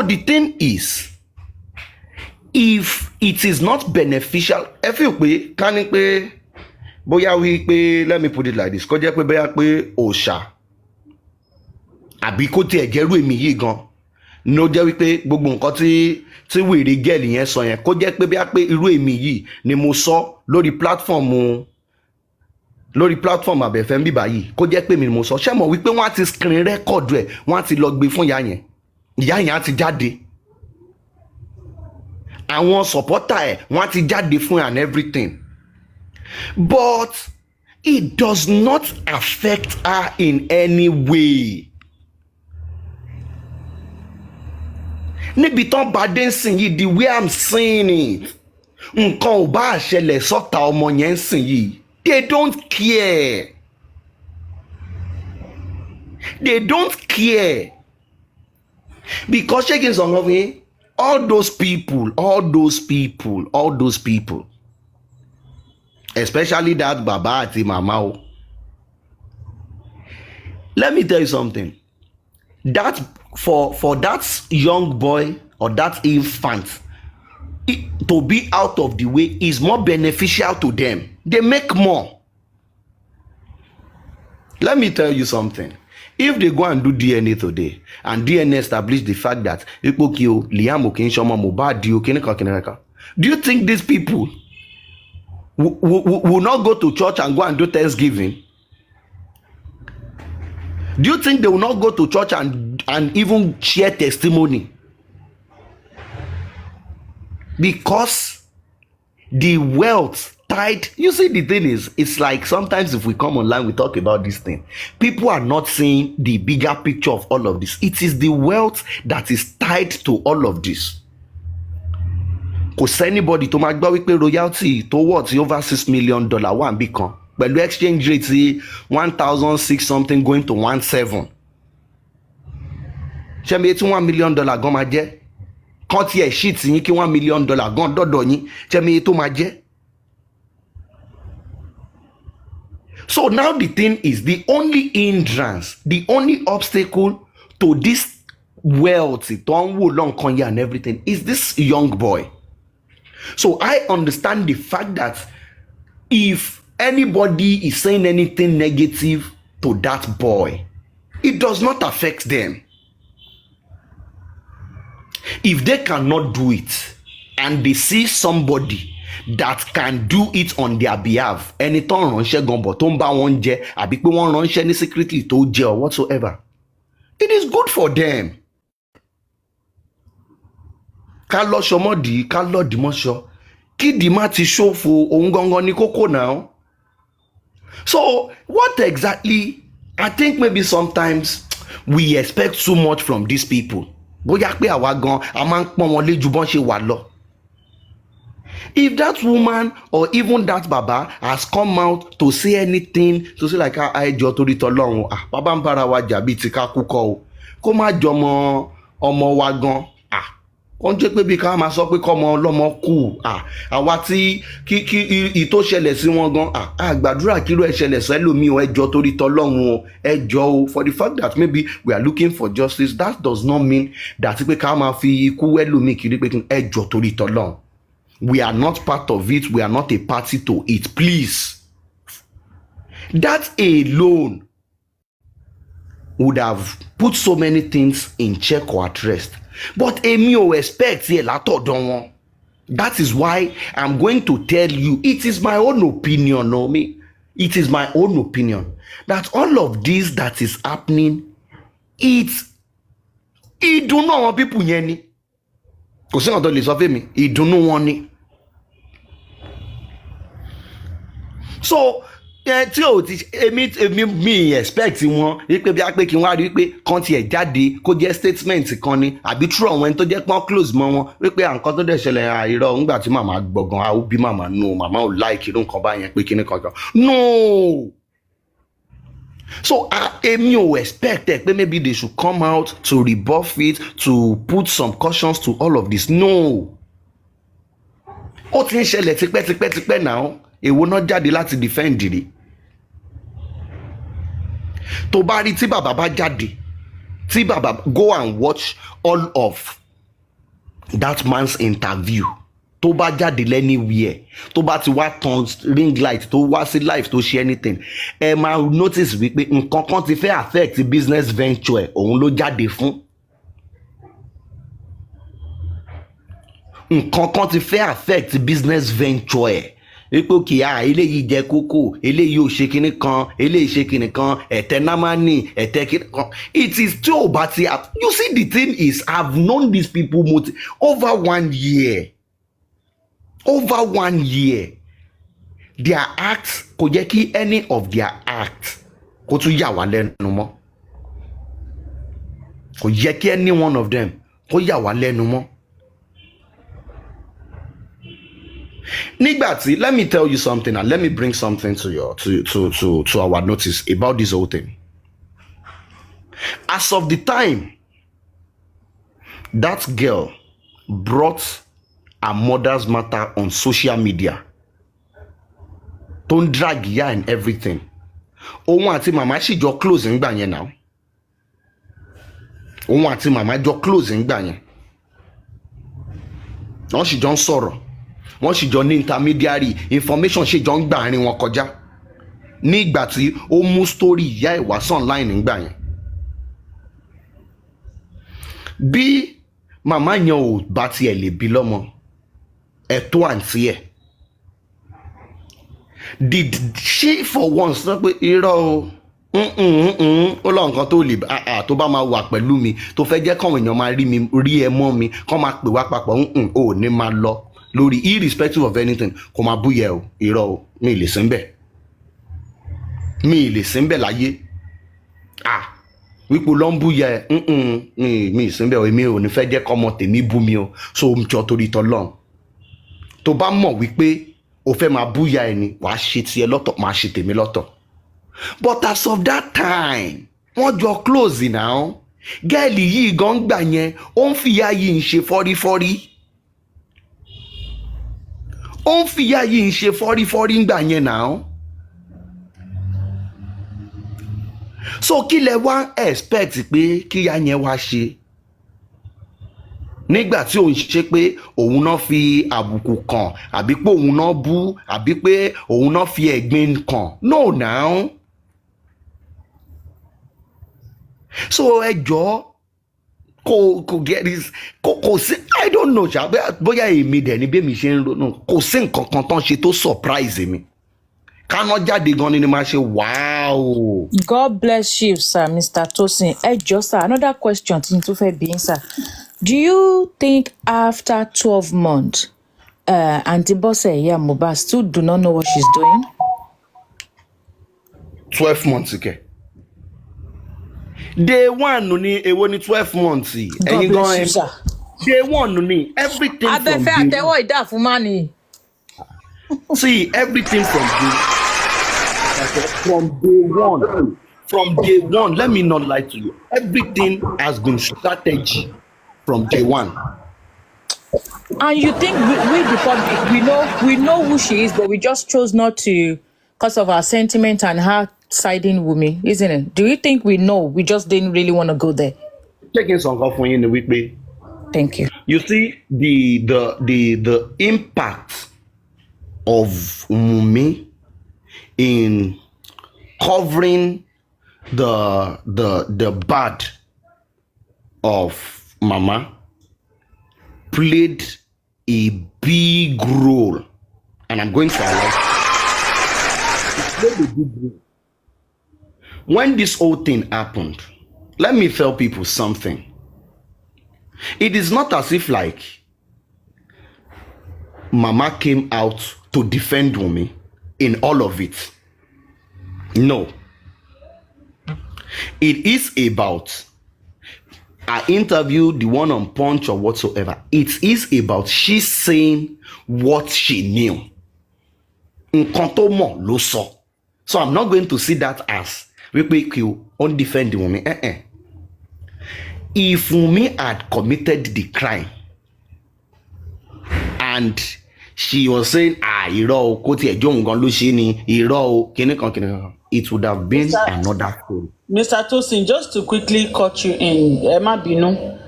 the thing is, if it is not beneficial, ẹ fi pé ká ní pé bóyá wí pé, let me put it like this, kó jẹ́ pé bóyá pé òòṣà àbí kó tiẹ̀ jẹ́rú èmi yìí gan ní ó jẹ́ wípé gbogbo nǹkan tí wèrè gẹ́ẹ̀lì yẹn sọ yẹn kó jẹ́ pé bóyá pé irú èmi yìí ni mo sọ lórí platform abẹ́fẹ́ ń bíbá yìí, kó jẹ́ pé mi ni mo sọ, ṣé mọ̀ wípé wọ́n á ti screen record ẹ̀, wọ́n á ti lọ gbé fún ìyá yẹn á ti jáde, àwọn supporter ẹ̀ wọ́n á ti jáde fún and everything, but it does not affect her in any way. Níbi tán bá dé sìn yìí, the way I'm seeing it, nǹkan ò bá ṣẹlẹ̀ sọ́ta ọmọ yẹn ń sìn yìí, they don't care. They don't care. Because shaking some of it, all those people, especially that Baba àti Mama. Let me tell you something. That for that young boy or that infant to be out of the way is more beneficial to them. They make more. Let me tell you something. If they go and do DNA today and DNA establish the fact that Liam Okinshoma Mohbad, do you think these people will not go to church and go and do Thanksgiving? Do you think they will not go to church and even share testimony? Because the wealth tied, you see, the thing is, it's like sometimes if we come online, we talk about this thing. People are not seeing the bigger picture of all of this. It is the wealth that is tied to all of this. Kò sẹ́nibody tó máa gbọ́ wípé royalty tó worth over $6 million wà níbì kan pẹ̀lú exchange rate sí 1,006 something going to 1,700. Ṣé mi tí $1 million gan máa jẹ́? Kàn tiẹ̀ shit yín kí $1 million gan dọ́dọ̀ yín, ṣé mi tó máa jẹ́? So now the thing is, the only hindrance, the only obstacle to this wealth and everything is this young boy. So I understand the fact that if anybody is saying anything negative to that boy, it does not affect them. If they cannot do it and they see somebody that can do it on their behalf, ẹni tó ń ránṣẹ́ gan bọ̀ tó ń bá wọn jẹ àbí pé wọ́n ránṣẹ́ ní secretly tó jẹ or whatsoever, it is good for them. Ká lọ ṣọmọdì ká lọ dìmọ́ṣọ kí dìmá ti ṣòfò òun gangan ní kókó náà. So what exactly, I think maybe sometimes we expect too much from these people. Bóyá pé àwa gan a máa ń pọ́n wọn lé ju bọ́n ṣe wà lọ. If that woman or even that Baba has come out to say anything, to say like ẹjọ́ torí tọlọ́run, bàbá ń bára wa jà bíi ti ká kú kọ́ o, kó má jọmọ ọmọ wa gan, kó ń jẹ́ pé bí ká máa sọ pé kọ́mọ ọlọ́mọ kú, àwa tí kí ìtó ṣẹlẹ̀ sí wọn gan, àgbàdúrà kí ló ẹ ṣẹlẹ̀ sẹ́lòmíì o, ẹjọ́ torí tọlọ́run o, ẹjọ́ o, for the fact that maybe we are looking for justice, that does not mean that pé ká máa fi ikú ẹlòmíì kiri pé ẹjọ́ torí tọlọ́run. We are not part of it. We are not a party to it. Please. That alone would have put so many things in check or at rest. But èmi ò expect here látọ̀dọ̀ wọn. That is why I'm going to tell you, it is my own opinion, no me. It is my own opinion that all of this that is happening, it's ìdùnnú àwọn people yẹn ni. Kò sí ọ̀dọ́ lè sọ fún mi, ìdùnnú wọn ni. So tí o ti èmi expect wọn wípé bí a pé kí wọ́n á rí wípé kan tiẹ̀ jáde kó jẹ́ statement kan ni àbí true àwọn ẹni tó jẹ́ pọ́n close mọ́ wọn wípé nǹkan tó dẹ̀ ṣẹlẹ̀ àìrọ̀ nígbà tí màmá gbọ̀ngàn àwọn bí màmá no màmá ò like irú nǹkan báyẹn pé kíní kankan no. So èmi ò expect pé maybe they should come out to rebuff it, to put some cautions to all of this. No. Ó ti ń ṣẹlẹ̀ tipẹ́tipẹ́ náà, èwo náà jáde láti defend rí. tó bá rí tí bàbá bá jáde, tí bàbá go and watch all of that man's interview, tó bá jáde anywhere, tó bá ti wá turn ring light, tó wá sí life, tó ṣe anything, ẹ máa notice wípé nǹkan kan ti fẹ́ affect business venture ẹ̀, òun ló jáde fún. Nǹkan kan ti fẹ́ affect business venture ẹ̀, wípé òkè eléyìí jẹ kókó, eléyìí ò ṣe kinní kan, eléyìí ṣe kinní kan, ẹ̀tẹ̀ námánì, ẹ̀tẹ̀ kinní kan. It is tí ò bá ti, you see, the thing is, I've known these people over 1 year. Over 1 year. Their acts, kò jẹ́ kí any of their acts kó tún yà wá lẹ́nu mọ́. Kò jẹ́ kí any one of them kó yà wá lẹ́nu mọ́. Nígbàtí, let me tell you something and let me bring something to our notice about this whole thing. As of the time that girl brought her mother's matter on social media, don't drag ya and everything, òun àti màmá sì jọ close ńgbà yẹn now. Òun àti màmá jọ close ńgbà yẹn. Wọ́n sì jọ ń sọ̀rọ̀. Wọ́n sì jọ ní intermediary information sì jọ ń gbà àárín wọn kọjá ní ìgbà tí ó mú story ìyá ẹ̀ wá online nígbà yẹn. Bí màmá yẹn ò bá tiẹ̀ lè bí lọ́mọ, ẹ̀tọ́ àǹtí ẹ̀, did she for once sọ pé irọ́ o, ó lọ nǹkan tó lè tó bá máa wà pẹ̀lú mi, tó fẹ́ jẹ́ káwọn èèyàn máa rí ẹ mọ́ mi, kán máa pè wá papọ̀, ò ní máa lọ lórí irrespective of anything, kò máa búyẹ o, irọ́ o, mi ì lè sínbẹ̀ láyé. Wípé ló ń búyẹ, mi ì sínbẹ̀ o, èmi ò ní fẹ́ jẹ́ kọ́mọ tèmi bú mi o, so jọ torí tọ́lọ́run. Tó bá mọ̀ wípé o fẹ́ máa búyà ẹni, wàá ṣe tiẹ̀ lọ́tọ̀, máa ṣe tèmi lọ́tọ̀. But as of that time, wọ́n jọ close now. Gẹ́ẹ̀lì yìí gan gbà yẹn, ó ń fìyà yìí ń ṣe fọ́rífọ́rí. Ó ń fìyà yìí ń ṣe fọ́rífọ́rí ńgbà yẹn now. So kí lẹ wá expect pé kíyà yẹn wá ṣe? Nígbà tí òun ṣe pé òun náà fi àbùkù kàn, àbí pé òun náà bú, àbí pé òun náà fi ẹ̀gbin kàn. No now. So ẹ jọ̀ọ́, kò get this, kò sí, I don't know ṣá, bóyá èmi dẹ̀ ni bí èmi ṣe ń ronú, kò sí nǹkan kan tán ṣe tó surprise mi. Káná jáde gan ni máa ṣe wow. God bless you, sir, Mr. Tosin. Ẹ jọ̀ọ́, sir, another question tí n tún fẹ́ bi yín, sir. Do you think after 12 months, Aunty Bose Iya Mohbad still do not know what she's doing? 12 months, okay. Day one ni èwo ni 12 months. God bless you, sir. Day one ni everything from day Abẹ́fẹ́ àtẹ́wọ́ ìdá fún mani. See, everything from day one, let me not lie to you. Everything has been strategy from day one. And you think we the public, we know who she is, but we just chose not to because of our sentiment and her siding Wumi, isn't it? Do you think we know? We just didn't really want to go there. Taking some off for you in the weekly. Thank you. You see the impact of Wumi in covering the bad of Mama played a big role, and I'm going to allow it played a big role. When this whole thing happened, let me tell people something. It is not as if like Mama came out to defend Wumi in all of it. No. It is about an interview, the one on Punch or whatsoever. It is about she saying what she knew. Nǹkan tó mọ̀ ló sọ. So I'm not going to see that as wípé on defend Wumi. If Wumi had committed the crime and she was saying, irọ́ o, kó tiẹ̀ jó nǹkan ló ṣe ni, irọ́ o, kíní kan. It would have been another thing. Mr. Tosin, just to quickly cut you in, Emma Binu,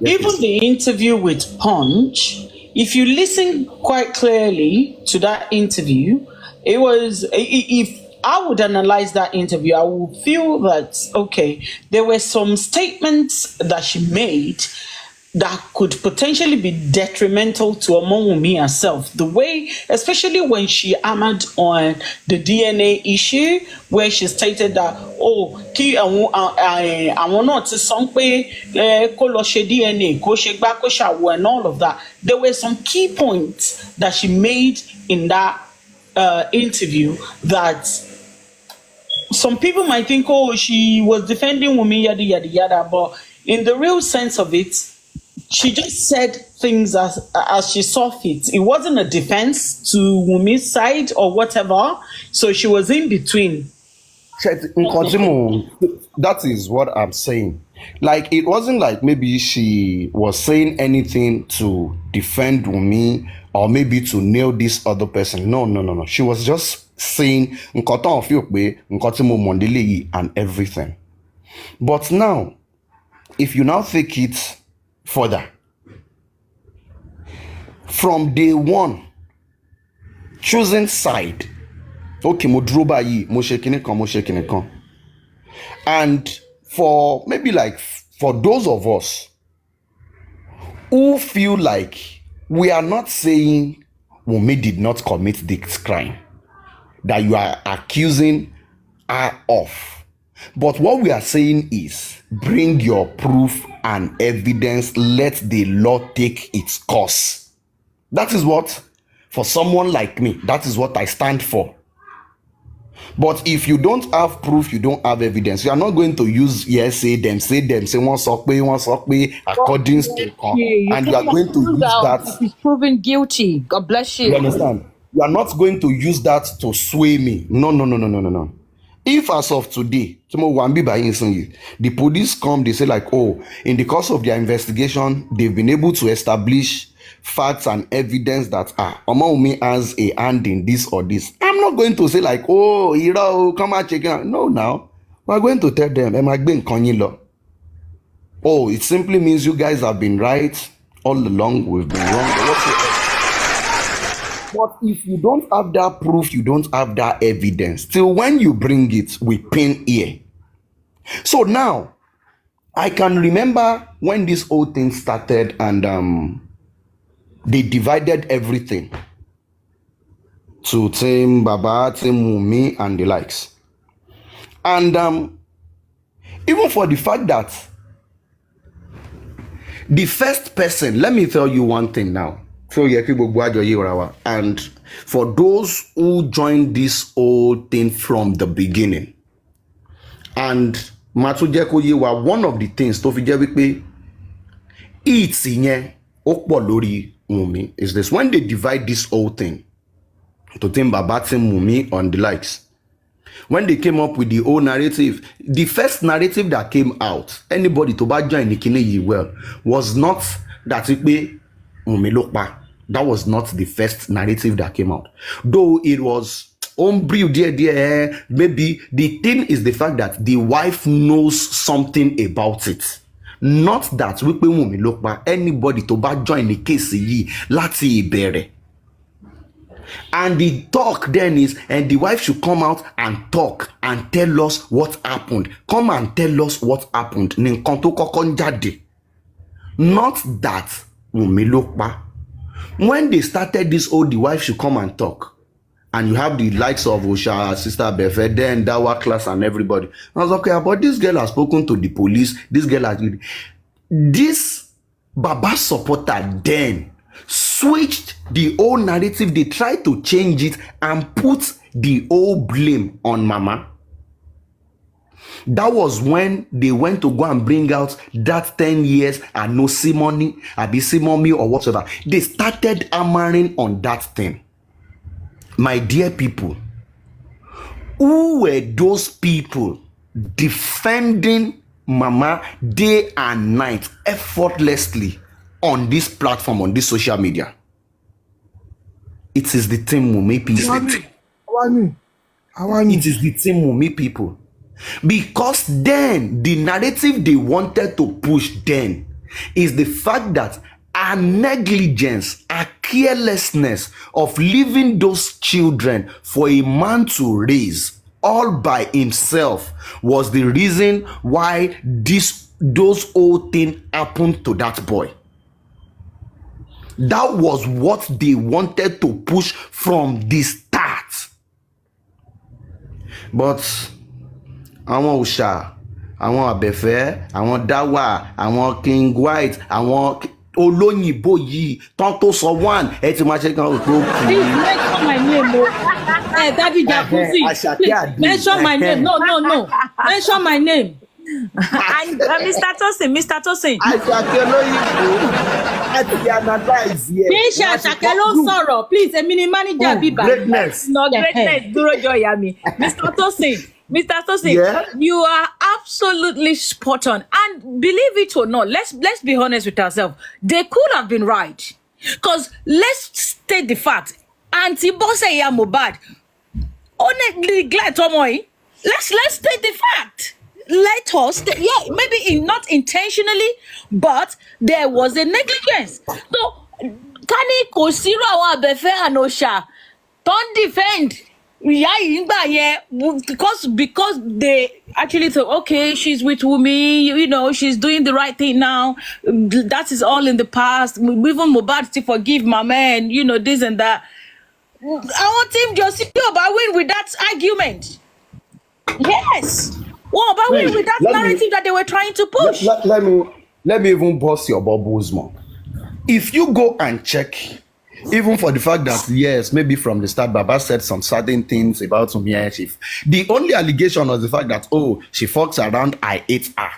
even the interview with Punch, if you listen quite clearly to that interview, it was, if I would analyze that interview, I would feel that, okay, there were some statements that she made that could potentially be detrimental to Omowumi herself. The way, especially when she hammered on the DNA issue, where she stated that, oh, kí àwọn náà ti sọ pé kó lọ ṣe DNA, kó ṣe gbá, kó ṣàwò, and all of that. There were some key points that she made in that interview that some people might think, oh, she was defending Wumi, yada, yada, yada, but in the real sense of it, she just said things as she saw fit. It wasn't a defense to Wumi's side or whatever, so she was in between. That is what I'm saying. Like, it wasn't like maybe she was saying anything to defend Wumi or maybe to nail this other person. No. She was just saying and everything. But now, if you now take it further, from day one, choosing side, okay, mo dúró báyìí, mo ṣe kinní kan. And for maybe like for those of us who feel like we are not saying Wunmi did not commit this crime that you are accusing her of, but what we are saying is bring your proof and evidence, let the law take its course. That is what, for someone like me, that is what I stand for. But if you don't have proof, you don't have evidence, you are not going to use say them, say one sock according to and you are going to use that. He's proven guilty. God bless you. You understand? You are not going to use that to sway me. No. If as of today, the police come, they say like, oh, in the course of their investigation, they've been able to establish facts and evidence that Omowumi has a hand in this or this. I'm not going to say like, oh, come and check it out. No, now we're going to tell them, oh, it simply means you guys have been right all along, we've been wrong. But if you don't have that proof, you don't have that evidence, till when you bring it, we pin ear. So now, I can remember when this whole thing started and they divided everything to Team Baba, Team Wunmi, and the likes. And even for the fact that the first person, let me tell you one thing now. And for those who joined this whole thing from the beginning, and Matsujekoyewa, one of the things to Wunmi is this: when they divide this whole thing to Team Baba, Team Wunmi, on the likes, when they came up with the whole narrative, the first narrative that came out, anybody to join the well, was not that Wunmi Lokpa. That was not the first narrative that came out. Though it was maybe the thing is the fact that the wife knows something about it. Not that Wunmi Lokpa, anybody to join the case láti ìbẹ̀rẹ̀. And the talk then is, and the wife should come out and talk and tell us what happened. Come and tell us what happened. Not that Wunmi Lokpa. When they started this, the wife should come and talk. And you have the likes of Osha, Sister Befe, then Dawa class and everybody. I was okay, but this girl has spoken to the police. This girl has... This Baba supporter then switched the whole narrative. They tried to change it and put the whole blame on Mama. That was when they went to go and bring out that 10 years and no simony, abisimomi or whatever. They started hammering on that thing. My dear people, who were those people defending Mama day and night effortlessly on this platform, on this social media? it is the team Wunmi people. It is the team Wunmi people. Because then the narrative they wanted to push then is the fact that our negligence, our carelessness of leaving those children for a man to raise all by himself was the reason why those old things happened to that boy. That was what they wanted to push from the start. But àwọn òòṣà, àwọn àbẹ̀fẹ́, àwọn dáwà, àwọn king white, àwọn olóyìnbó yìí tán tó sọ one ẹ ti máa ṣe kan òpó kì í. Please mention my name o. Daddy Jacuzzi, please mention my name. No. Mention my name. And Mr. Tosin. Àṣàkẹ́ olóyìnbó àti analyze yẹ. Kì í ṣe Àṣàkẹ́ ló ń sọ̀rọ̀. Please, èmi ni manager bíbá. Greatness. No, greatness, dúró jọ ìyá mi. Mr. Tosin, Yeah? you are absolutely spot on. And believe it or not, let's be honest with ourselves. They could have been right. Because let's state the fact. Auntie Bose ya Mohbad. Honestly, glad Tomoy. Let's state the fact. Let us, maybe not intentionally, but there was a negligence. So, Kani Kosiro àwọn àbẹ̀fẹ́ ànọ́ṣà don't defend. Because they actually thought, okay, she's with Wunmi, she's doing the right thing now. That is all in the past. Even Mohbad to forgive Mama and this and that. Our team just win with that argument. Yes. Well, but win with that narrative that they were trying to push. Let me even bust your bubbles more. If you go and check, even for the fact that yes, maybe from the start Baba said some certain things about Wunmi Chief, the only allegation was the fact that she fucks around, I ate her.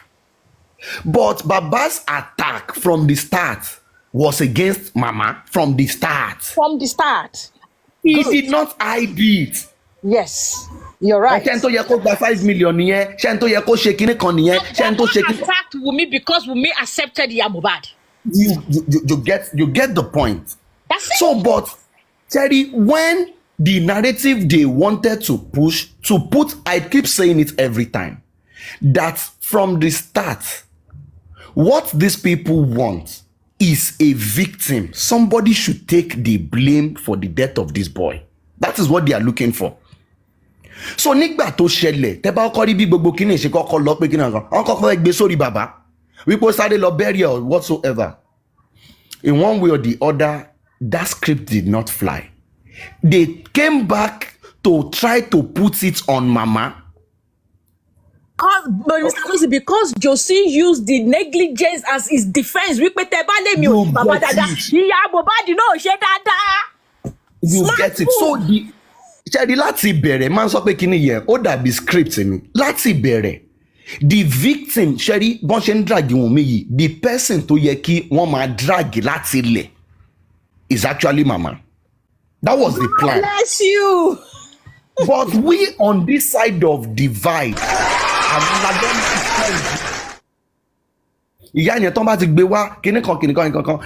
But Baba's attack from the start was against Mama from the start. From the start. He did not hide it. Yes, you're right. Ṣé n tó yẹ kó gba 5 million nìyẹn? Ṣé n tó yẹ kó ṣe kinní kan nìyẹn? Ṣé n tó ṣe kinní. Attacked Wunmi because Wunmi accepted ya Mohbad. You get the point. That's it. So, but Terry, when the narrative they wanted to put, I keep saying it every time, that from the start, what these people want is a victim. Somebody should take the blame for the death of this boy. That is what they are looking for. So nígbà tó ṣẹlẹ̀, tẹ́ bá kọ́ rí bí gbogbo kíní ṣe kọ́kọ́ lọ pé kíní kan, wọ́n kọ́kọ́ gbé sórí bàbá. Wípé sáré lọ bury or whatsoever. In one way or the other, that script did not fly. They came back to try to put it on Mama. But Mr. Tosin, because Josie used the negligence as his defense. You get it. So the láti bẹ̀rẹ̀ máa ń sọ pé kíní yẹn ó dàbí script ni láti bẹ̀rẹ̀. The victim ṣẹ́rí bọ́n ṣe ń drag Wunmi yìí, the person tó yẹ kí wọ́n máa drag láti ilẹ̀ is actually Mama. That was the plan. Bless you. But we on this side of divide. Ìyá yẹn tán bá ti gbé wá kíní kan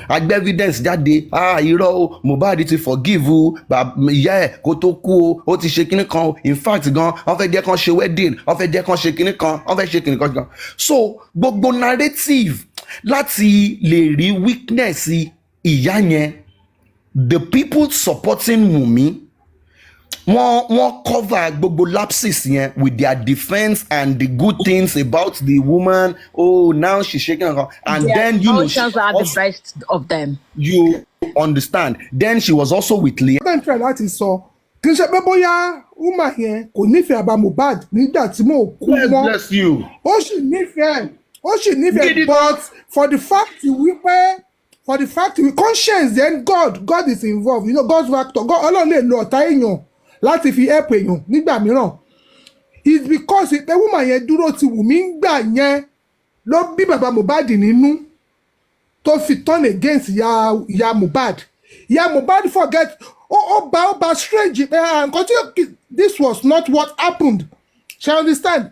àgbẹ̀ evidence jáde irọ́ o Mohbad ti forgive o ìyá ẹ̀ kó tó kú o ó ti ṣe kíní kan o in fact gan wọ́n fẹ́ jẹ́ kán ṣe wedding wọ́n fẹ́ jẹ́ kán ṣe kíní kan wọ́n fẹ́ ṣe kíní kan. So gbogbo narrative láti lè rí weakness ìyá yẹn, the people supporting Wunmi wọ́n cover gbogbo lapses yẹn with their defense and the good things about the woman. Now she's shaking her and Their then emotions are the best of them. You understand? Then she was also with Leah. Bẹ́ẹ̀ fẹ́ láti sọ kì í ṣe pé bóyá woman yẹn kò nífẹ̀ẹ́ àbá Mohbad nígbà tí mo kú mọ́. God bless you. Ó sì nífẹ̀ẹ́ but for the fact we conscience then God is involved. God's factor. God Ọlọ́run lè lo ọ̀tá èèyàn láti fi help èèyàn nígbà mìíràn. It's because the woman yẹn dúró ti Wunmi gbà yẹn ló bí bàbá Mohbad nínú tó fi turn against ìyá Mohbad. Ìyá Mohbad forget ó bá strange this was not what happened. She understand?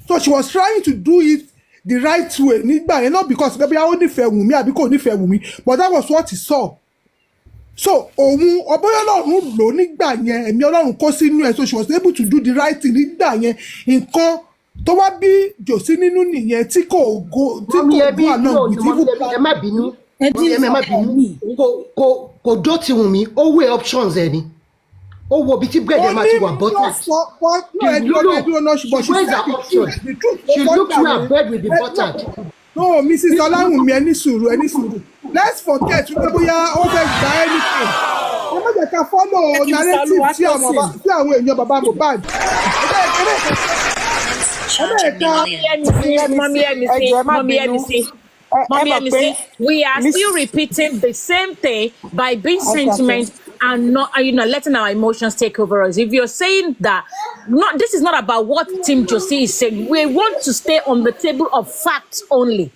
So she was trying to do it the right way nígbà yẹn, not because maybe ó nífẹ̀ẹ́ Wunmi àbí kò nífẹ̀ẹ́ Wunmi, but that was what he saw. so òun ọbọ̀yọ́ ọlọ́run lò nígbà yẹn ẹ̀mí ọlọ́run kó sínú ẹ̀ so she was able to do the right thing nígbà yẹn nǹkan tó wá bí jòsí nínú nìyẹn tí kò go àná with evil plan. ẹ má bínú kò dó ti wù mí ó wé options ẹ ni ó wo bí tí bread ẹ máa ti wà buttered. She looked through her bread will be buttered. No, Mrs. Ọláwùnmí ẹni sùúrù let's forget wípé bóyá ó fẹ́ gba anything ẹ má jẹ́ ká follow narrative tí àwọn èèyàn bàbá Mohbad Mommy, we are still repeating the same thing by being sentiment and not, letting our emotions take over us. If you're saying that, this is not about what Team Josie is saying. We want to stay on the table of facts only.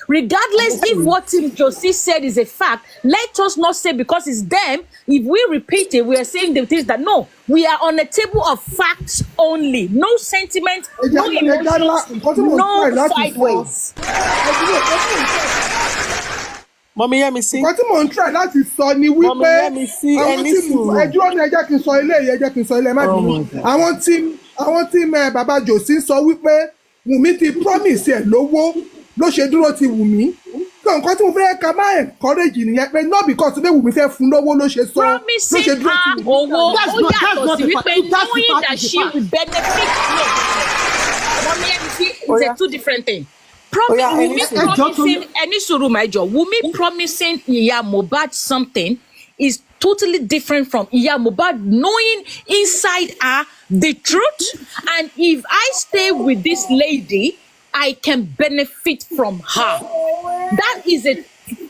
Regardless if what Team Josie said is a fact, let us not say because it's them. If we repeat it, we are saying the things that no, we are on a table of facts only. No sentiment, no emotions, no sideways. Mommy, hear me see. Nǹkan tí mò ń try láti sọ ni wípé àwọn tí ẹjọ́ ní ẹjẹ́ kí n sọ ilé má bínú àwọn tí bàbá Jòsí sọ wípé Wùmí ti promise ẹ̀ lówó ló ṣe dúró ti Wùmí so nǹkan tí mo fẹ́ ká máa encourage nìyẹn pé not because pé Wùmí fẹ́ fún lówó ló ṣe sọ ló ṣe dúró ti Wùmí. Owó ó yàtọ̀ sí wípé knowing that she will benefit Mommy, it's a two different thing. Wùmí promising any sùúrù mẹ́jọ Wùmí promising Ìyá Mohbad something is totally different from Ìyá Mohbad knowing inside her the truth and if I stay with this lady I can benefit from her. That is a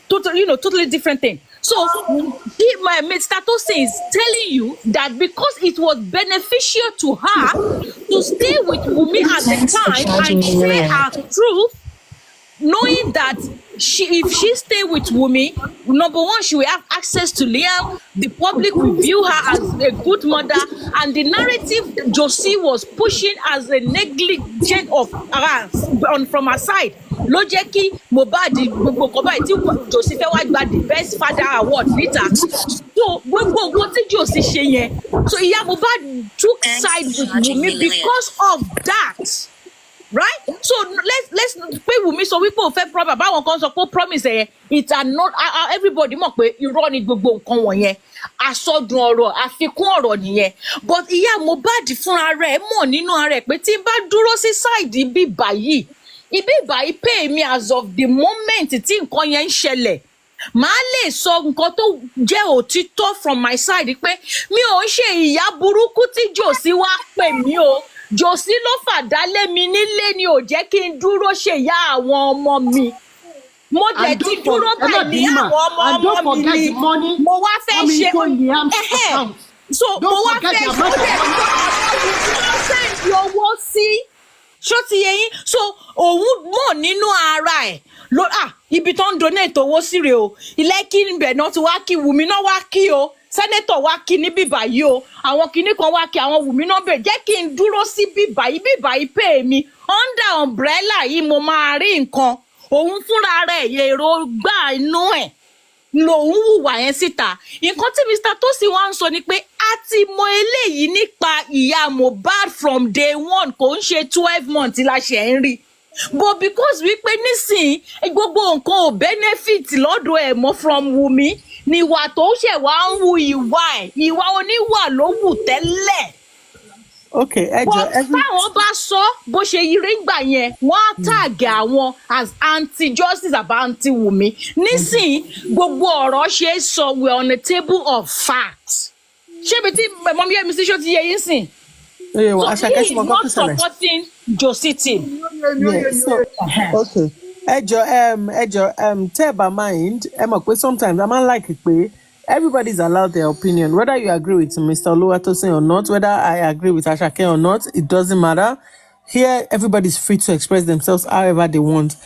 totally different thing. So Mr. Tosin is telling you that because it was beneficial to her to stay with Wùmí at the time and say her truth, knowing that if she stay with Wùmí, number one, she will have access to Liam. The public will view her as a good mother, and the narrative Josie was pushing as a negligent of her from her side. Ló jẹ́ kí Mohbad gbogbo nǹkan báyìí tí Josie fẹ́ wá gba the best father award níta. So gbogbo nǹkan tí Josie ṣe yẹn. So Ìyá Mohbad took side with Wùmí because of that. Right? So let's pay Wùmí so wípé ó fẹ́ promise báwọn kan sọ pé promise ẹ̀ it are not everybody mọ̀ pé irọ́ ni gbogbo nǹkan wọ̀nyẹn àsọdùn ọ̀rọ̀ àfikún ọ̀rọ̀ nìyẹn but Ìyá Mohbad fúnra rẹ̀ mọ̀ nínú ara ẹ̀ pé tí n bá dúró sí side ibi báyìí pay me as of the moment tí nǹkan yẹn ń ṣẹlẹ̀ màá lè sọ nǹkan tó jẹ́ òtítọ́ from my side pé mi ò ń ṣe ìyá burúkú tí Josie wá pè mí o. Josie ló fàdálé mi nílé ni ò jẹ́ kí n dúró ṣe ìyá àwọn ọmọ mi. Mo dẹ̀ ti dúró báyìí ní àwọn ọmọ mi ni mo wá fẹ́ ṣe so mo wá fẹ́ ṣe ó dẹ̀ tó sẹ́ǹdì owó sí ṣó ti yẹ yín so òun mọ̀ nínú ara ẹ̀ ibi tó ń donate owó sí rè o ilé kí ibẹ̀ náà ti wá kí Wùmí náà wá kí o. Sẹ́nẹ́tọ̀ wá kí ní bíbà yìí o àwọn kinní kan wá kí àwọn Wùmí náà bẹ̀ jẹ́ kí n dúró sí bíbà yìí pè mí under umbrella yìí mo máa rí nǹkan òun fúnra rẹ̀ èrò gbà inú ẹ̀ lòun hùwà yẹn síta nǹkan tí Mr. Tosin wá ń sọ ni pé a ti mọ eléyìí nípa Ìyá Mohbad from day one kò ń ṣe 12 months la ṣe ń rí but because wípé nísìnyí gbogbo nǹkan ò benefit lọ́dọ̀ ẹ̀ mọ́ from Wùmí ni ìwà tó ṣẹ̀ wá ń wu ìwà oníwà ló wù tẹ́lẹ̀. Okay, táwọn bá sọ bó ṣe yiri gbà yẹn wọ́n á tàgé àwọn as anti-justice àbá anti-Wùmí nísìnyí gbogbo ọ̀rọ̀ ṣe é sọ we are on a table of facts. ṣé ibi tí mọ̀mí ẹ̀mí sí ṣó ti yẹ yín sìn? So he is not supporting Josie team. Yes. So, okay. Tell by mind, sometimes I man like it, everybody's allowed their opinion. Whether you agree with Mr. Oluwatosin or not, whether I agree with Ashake or not, it doesn't matter. Here, everybody's free to express themselves however they want.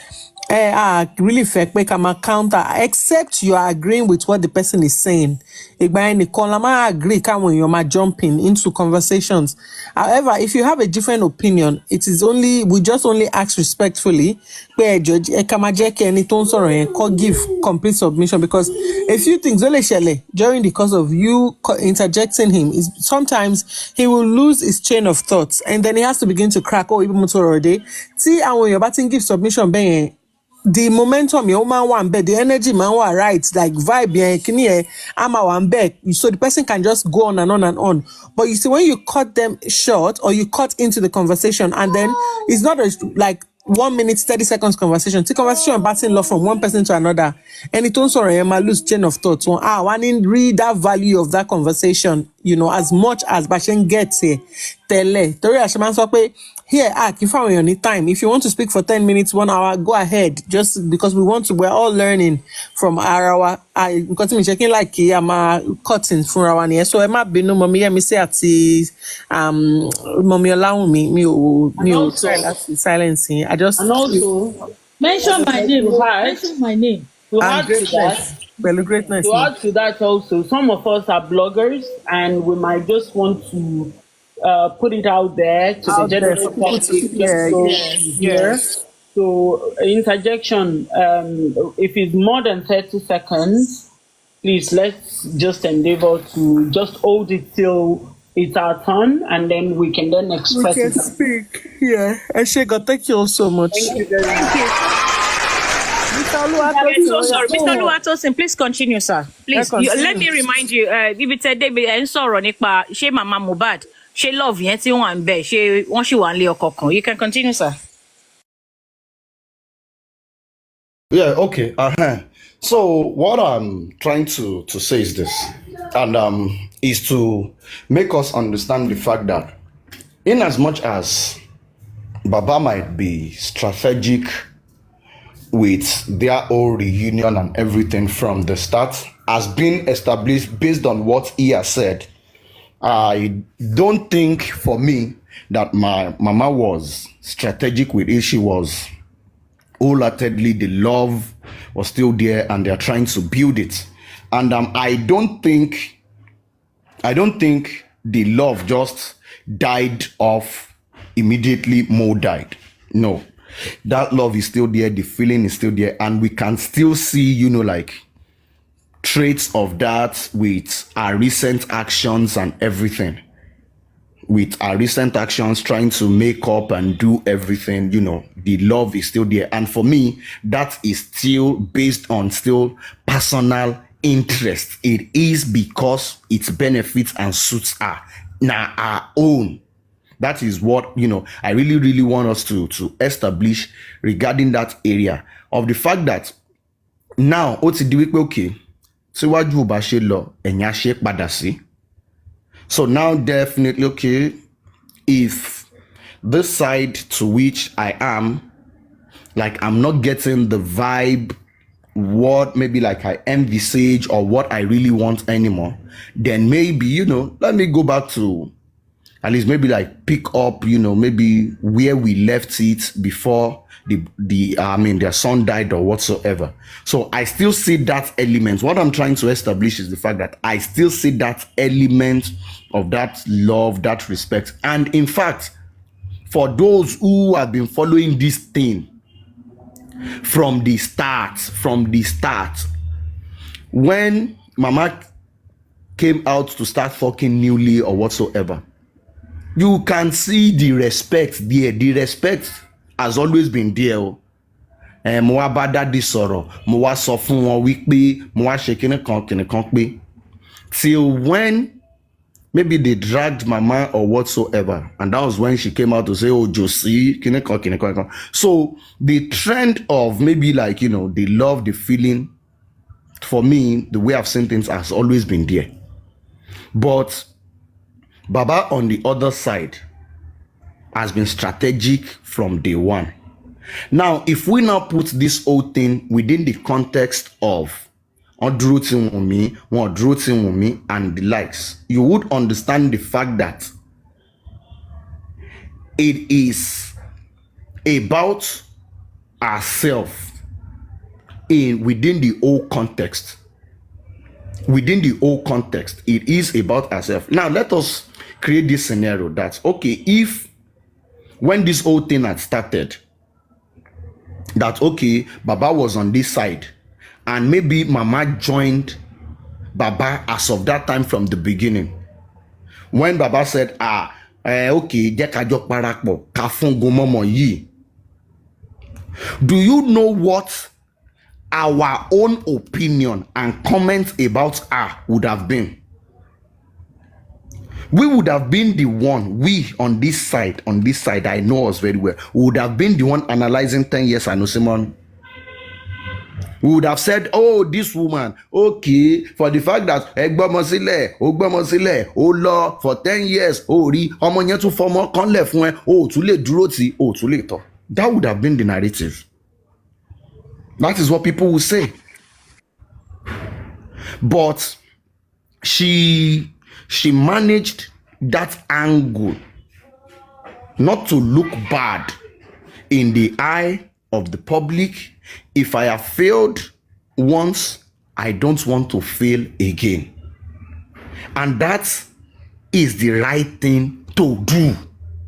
really fẹ́ pé ká máa counter except you are agreeing with what the person is saying. Ìgbà yẹn nìkan la máa agree káwọn èèyàn máa jumping into conversations. However, if you have a different opinion, we just only ask respectfully pé ẹ ká máa jẹ́ kí ẹni tó ń sọ̀rọ̀ yẹn kó give complete submission, because a few things ó lè ṣẹlẹ̀ during the course of you interjecting him is sometimes he will lose his chain of thoughts and then he has to begin to crack ibi mo tó rọ̀ dé tí àwọn èèyàn bá ti ń give submission bẹ́ẹ̀ yẹn the momentum yẹn ó máa ń wà ń bẹ̀, the energy máa ń wà right, like vibe yẹn kíní yẹn á máa wà ń bẹ̀, so the person can just go on and on and on. But you see, when you cut them short or you cut into the conversation and then it's not like 1 minute 30 seconds conversation, tí conversation bá ti ń lọ from one person to another, ẹni tó ń sọ̀rọ̀ yẹn máa lose chain of thought wọn wá ní read that value of that conversation, as much as bá ṣe ń get ẹ̀ tẹ́lẹ̀. Torí àṣẹ máa ń sọ pé here, kí fáwọn èèyàn ní time. If you want to speak for 10 minutes, 1 hour, go ahead. Just because we're all learning from our nǹkan tí mi ṣe kí n like kí a máa cutting fúnra wa nìyẹn. So ẹ má bínú mọ̀mí Yẹ́misí àti mọ̀mí Ọláwùnmí mi ò try láti silence yín. And also, mention my name, mention my name. To add to that, greatness. To add to that also, some of us are bloggers and we might just want to put it out there to the general public. So interjection, if it's more than 30 seconds, please let's just endeavor to just hold it till it's our turn and then we can then express it. Speak. Yeah. Eshega, thank you all so much. Thank you very much. I'm so sorry. Mr. Oluwatosin, please continue, sir. Please. Let me remind you, if it's a day, and sorrow, nípa ṣé Mama Mohbad, ṣé love yẹn tí wọ́n ń bẹ̀, ṣé wọ́n ṣì wà nílé ọkọ kan. You can continue, sir. Yeah, okay. So what I'm trying to say is this, and is to make us understand the fact that in as much as Baba might be strategic with their own reunion and everything from the start has been established based on what he has said, I don't think for me that my mama was strategic with it. She was wholeheartedly, the love was still there and they're trying to build it. And I don't think the love just died off immediately. Mo died. No, that love is still there, the feeling is still there, and we can still see, like traits of that with our recent actions and everything. With our recent actions, trying to make up and do everything, the love is still there. And for me, that is still based on still personal interest. It is because it benefits and suits our own. That is what, I really, really want us to establish regarding that area of the fact that now, okay, so what you bashe lo enya she padà sí. So now definitely, okay, if this side to which I am, like I'm not getting the vibe, what maybe like I envisage or what I really want anymore, then maybe, let me go back to at least maybe like pick up, maybe where we left it before their son died or whatsoever. So I still see that element. What I'm trying to establish is the fact that I still see that element of that love, that respect. And in fact, for those who have been following this thing from the start, when Mama came out to start fucking newly or whatsoever, you can see the respect there. The respect has always been there. Mo wá bá daddy sọ̀rọ̀, mo wá sọ fún wọn wípé mo wá ṣe kíní kan pé, till when maybe they dragged Mama or whatsoever, and that was when she came out to say, oh, Josie, kíní kan. So the trend of maybe like, the love, the feeling, for me, the way I've seen things has always been there. But Baba on the other side has been strategic from day one. Now, if we now put this whole thing within the context of Odrutin Wumi and the likes, you would understand the fact that it is about ourselves within the whole context. Within the whole context, it is about herself. Now let us create this scenario that, okay, if when this whole thing had started, that okay, Baba was on this side, and maybe Mama joined Baba as of that time from the beginning. When Baba said, okay, jẹ́ ká jọ parapọ̀ ká fún Gomomo yìí. Do you know what our own opinion and comments about her would have been? We would have been the one, we on this side, I know us very well, we would have been the one analyzing 10 years and Simon. We would have said, oh, this woman, okay, for the fact that Ogbomosile, oh Lord, for 10 years, oh, ọmọ yẹn tún fọmọ kan lẹ̀ fún ẹ, oh, tún lè dúró tì, oh, tún lè tọ̀. That would have been the narrative. That is what people will say. But she managed that angle not to look bad in the eye of the public. If I have failed once, I don't want to fail again. And that is the right thing to do.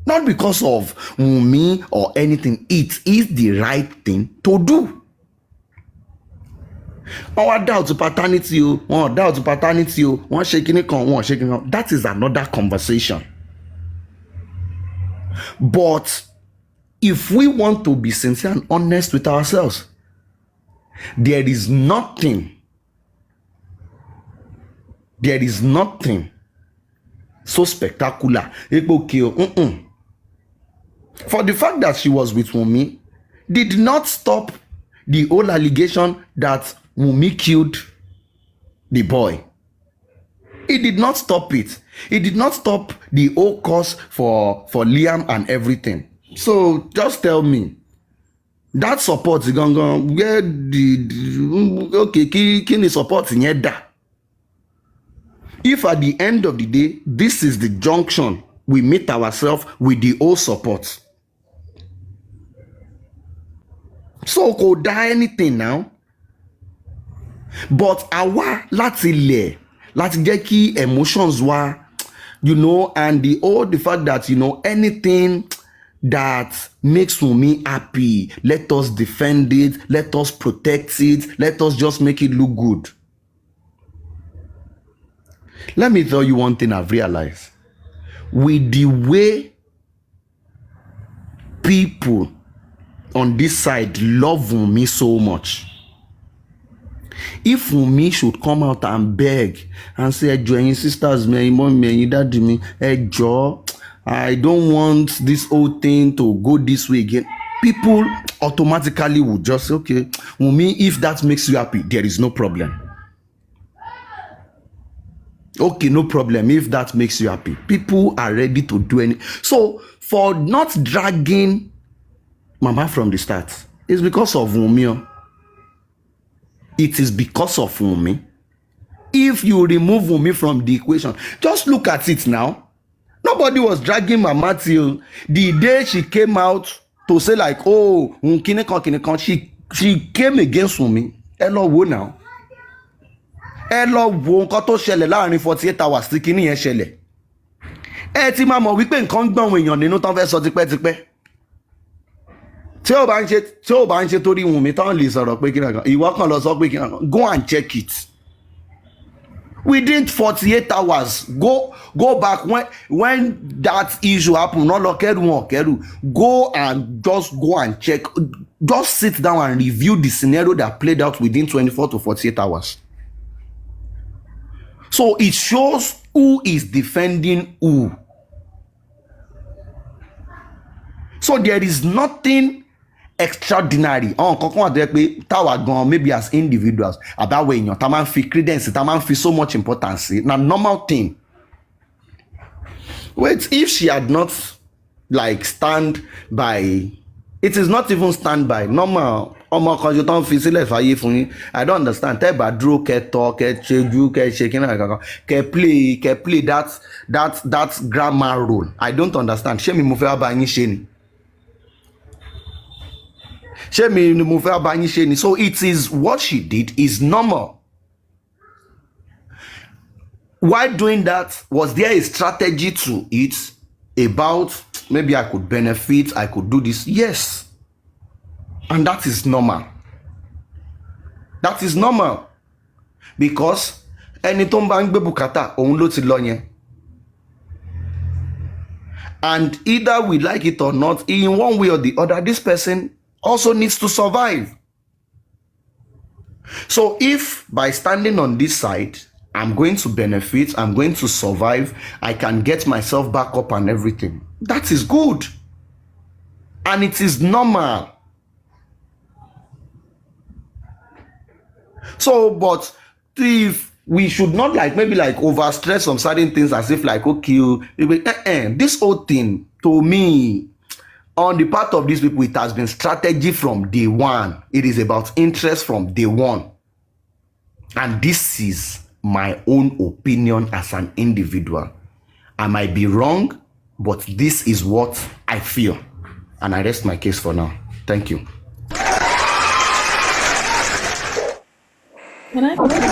Not because of me or anything. It is the right thing to do. One doubt paternity, one doubt paternity, one shaking it, one shaking it. That is another conversation. But if we want to be sincere and honest with ourselves, there is nothing so spectacular. For the fact that she was with Wunmi did not stop the whole allegation that Wunmi killed the boy. It did not stop it. It did not stop the whole cause for Liam and everything. So just tell me, that support is going on where the support in yeda. If at the end of the day, this is the junction we meet ourselves with the whole support. So could die anything now. But àwa láti jẹ́ kí emotions wa, and the fact that, anything that makes me happy, let us defend it, let us protect it, let us just make it look good. Let me tell you one thing I've realized. With the way people on this side love me so much, if Wunmi should come out and beg and say, "Join sisters, me, mom, me, daddy, me, Joe, I don't want this whole thing to go this way again," people automatically would just say, "Okay, Wunmi, if that makes you happy, there is no problem." Okay, no problem. If that makes you happy, people are ready to do anything. So for not dragging Mama from the start, it's because of Wunmi. It is because of Wunmi. If you remove Wunmi from the equation, just look at it now. Nobody was dragging Mama till the day she came out to say like, "Oh, she came against Wunmi." Hello, wo now? Hello, wo nǹkan tó ṣẹlẹ̀ láàrin 48 hours tí kíní yẹn ṣẹlẹ̀. Ẹ ti máa mọ̀ wípé nǹkan gbọ́n àwọn èèyàn nínú tán fẹ́ sọ tipẹ́tipẹ́. Tí ó bá ń ṣe torí Wunmi tán lè sọ̀rọ̀ pé kí nìkan, ìwọ kan lọ sọ pé kí nìkan, go and check it. Within 48 hours, go back when that issue happened, not lo keru, go and check. Just sit down and review the scenario that played out within 24 to 48 hours. So it shows who is defending who. So there is nothing extraordinary maybe as individuals about when you fi credence, fi so much importance. Now normal thing. Wait, if she had not stand by, it is not even stand by normal. I don't understand. Tell badro ke talk, ke cheju, ke shaking, ke play that grammar role. I don't understand. Shame me move about any shame. Ṣé mi ni mo fẹ́ bá yín ṣe ni? So it is what she did is normal. While doing that, was there a strategy to it about maybe I could benefit, I could do this? Yes. And that is normal. That is normal. Because ẹni tó ń bá ń gbé bùkátà òun ló ti lọ yẹn. And either we like it or not, in one way or the other, this person also needs to survive. So if by standing on this side, I'm going to benefit, I'm going to survive, I can get myself back up and everything, that is good. And it is normal. So, but if we should not maybe overstress some certain things as if okay, this whole thing, to me, on the part of these people, it has been strategy from day one. It is about interest from day one. And this is my own opinion as an individual. I might be wrong, but this is what I feel. And I rest my case for now. Thank you. Can I?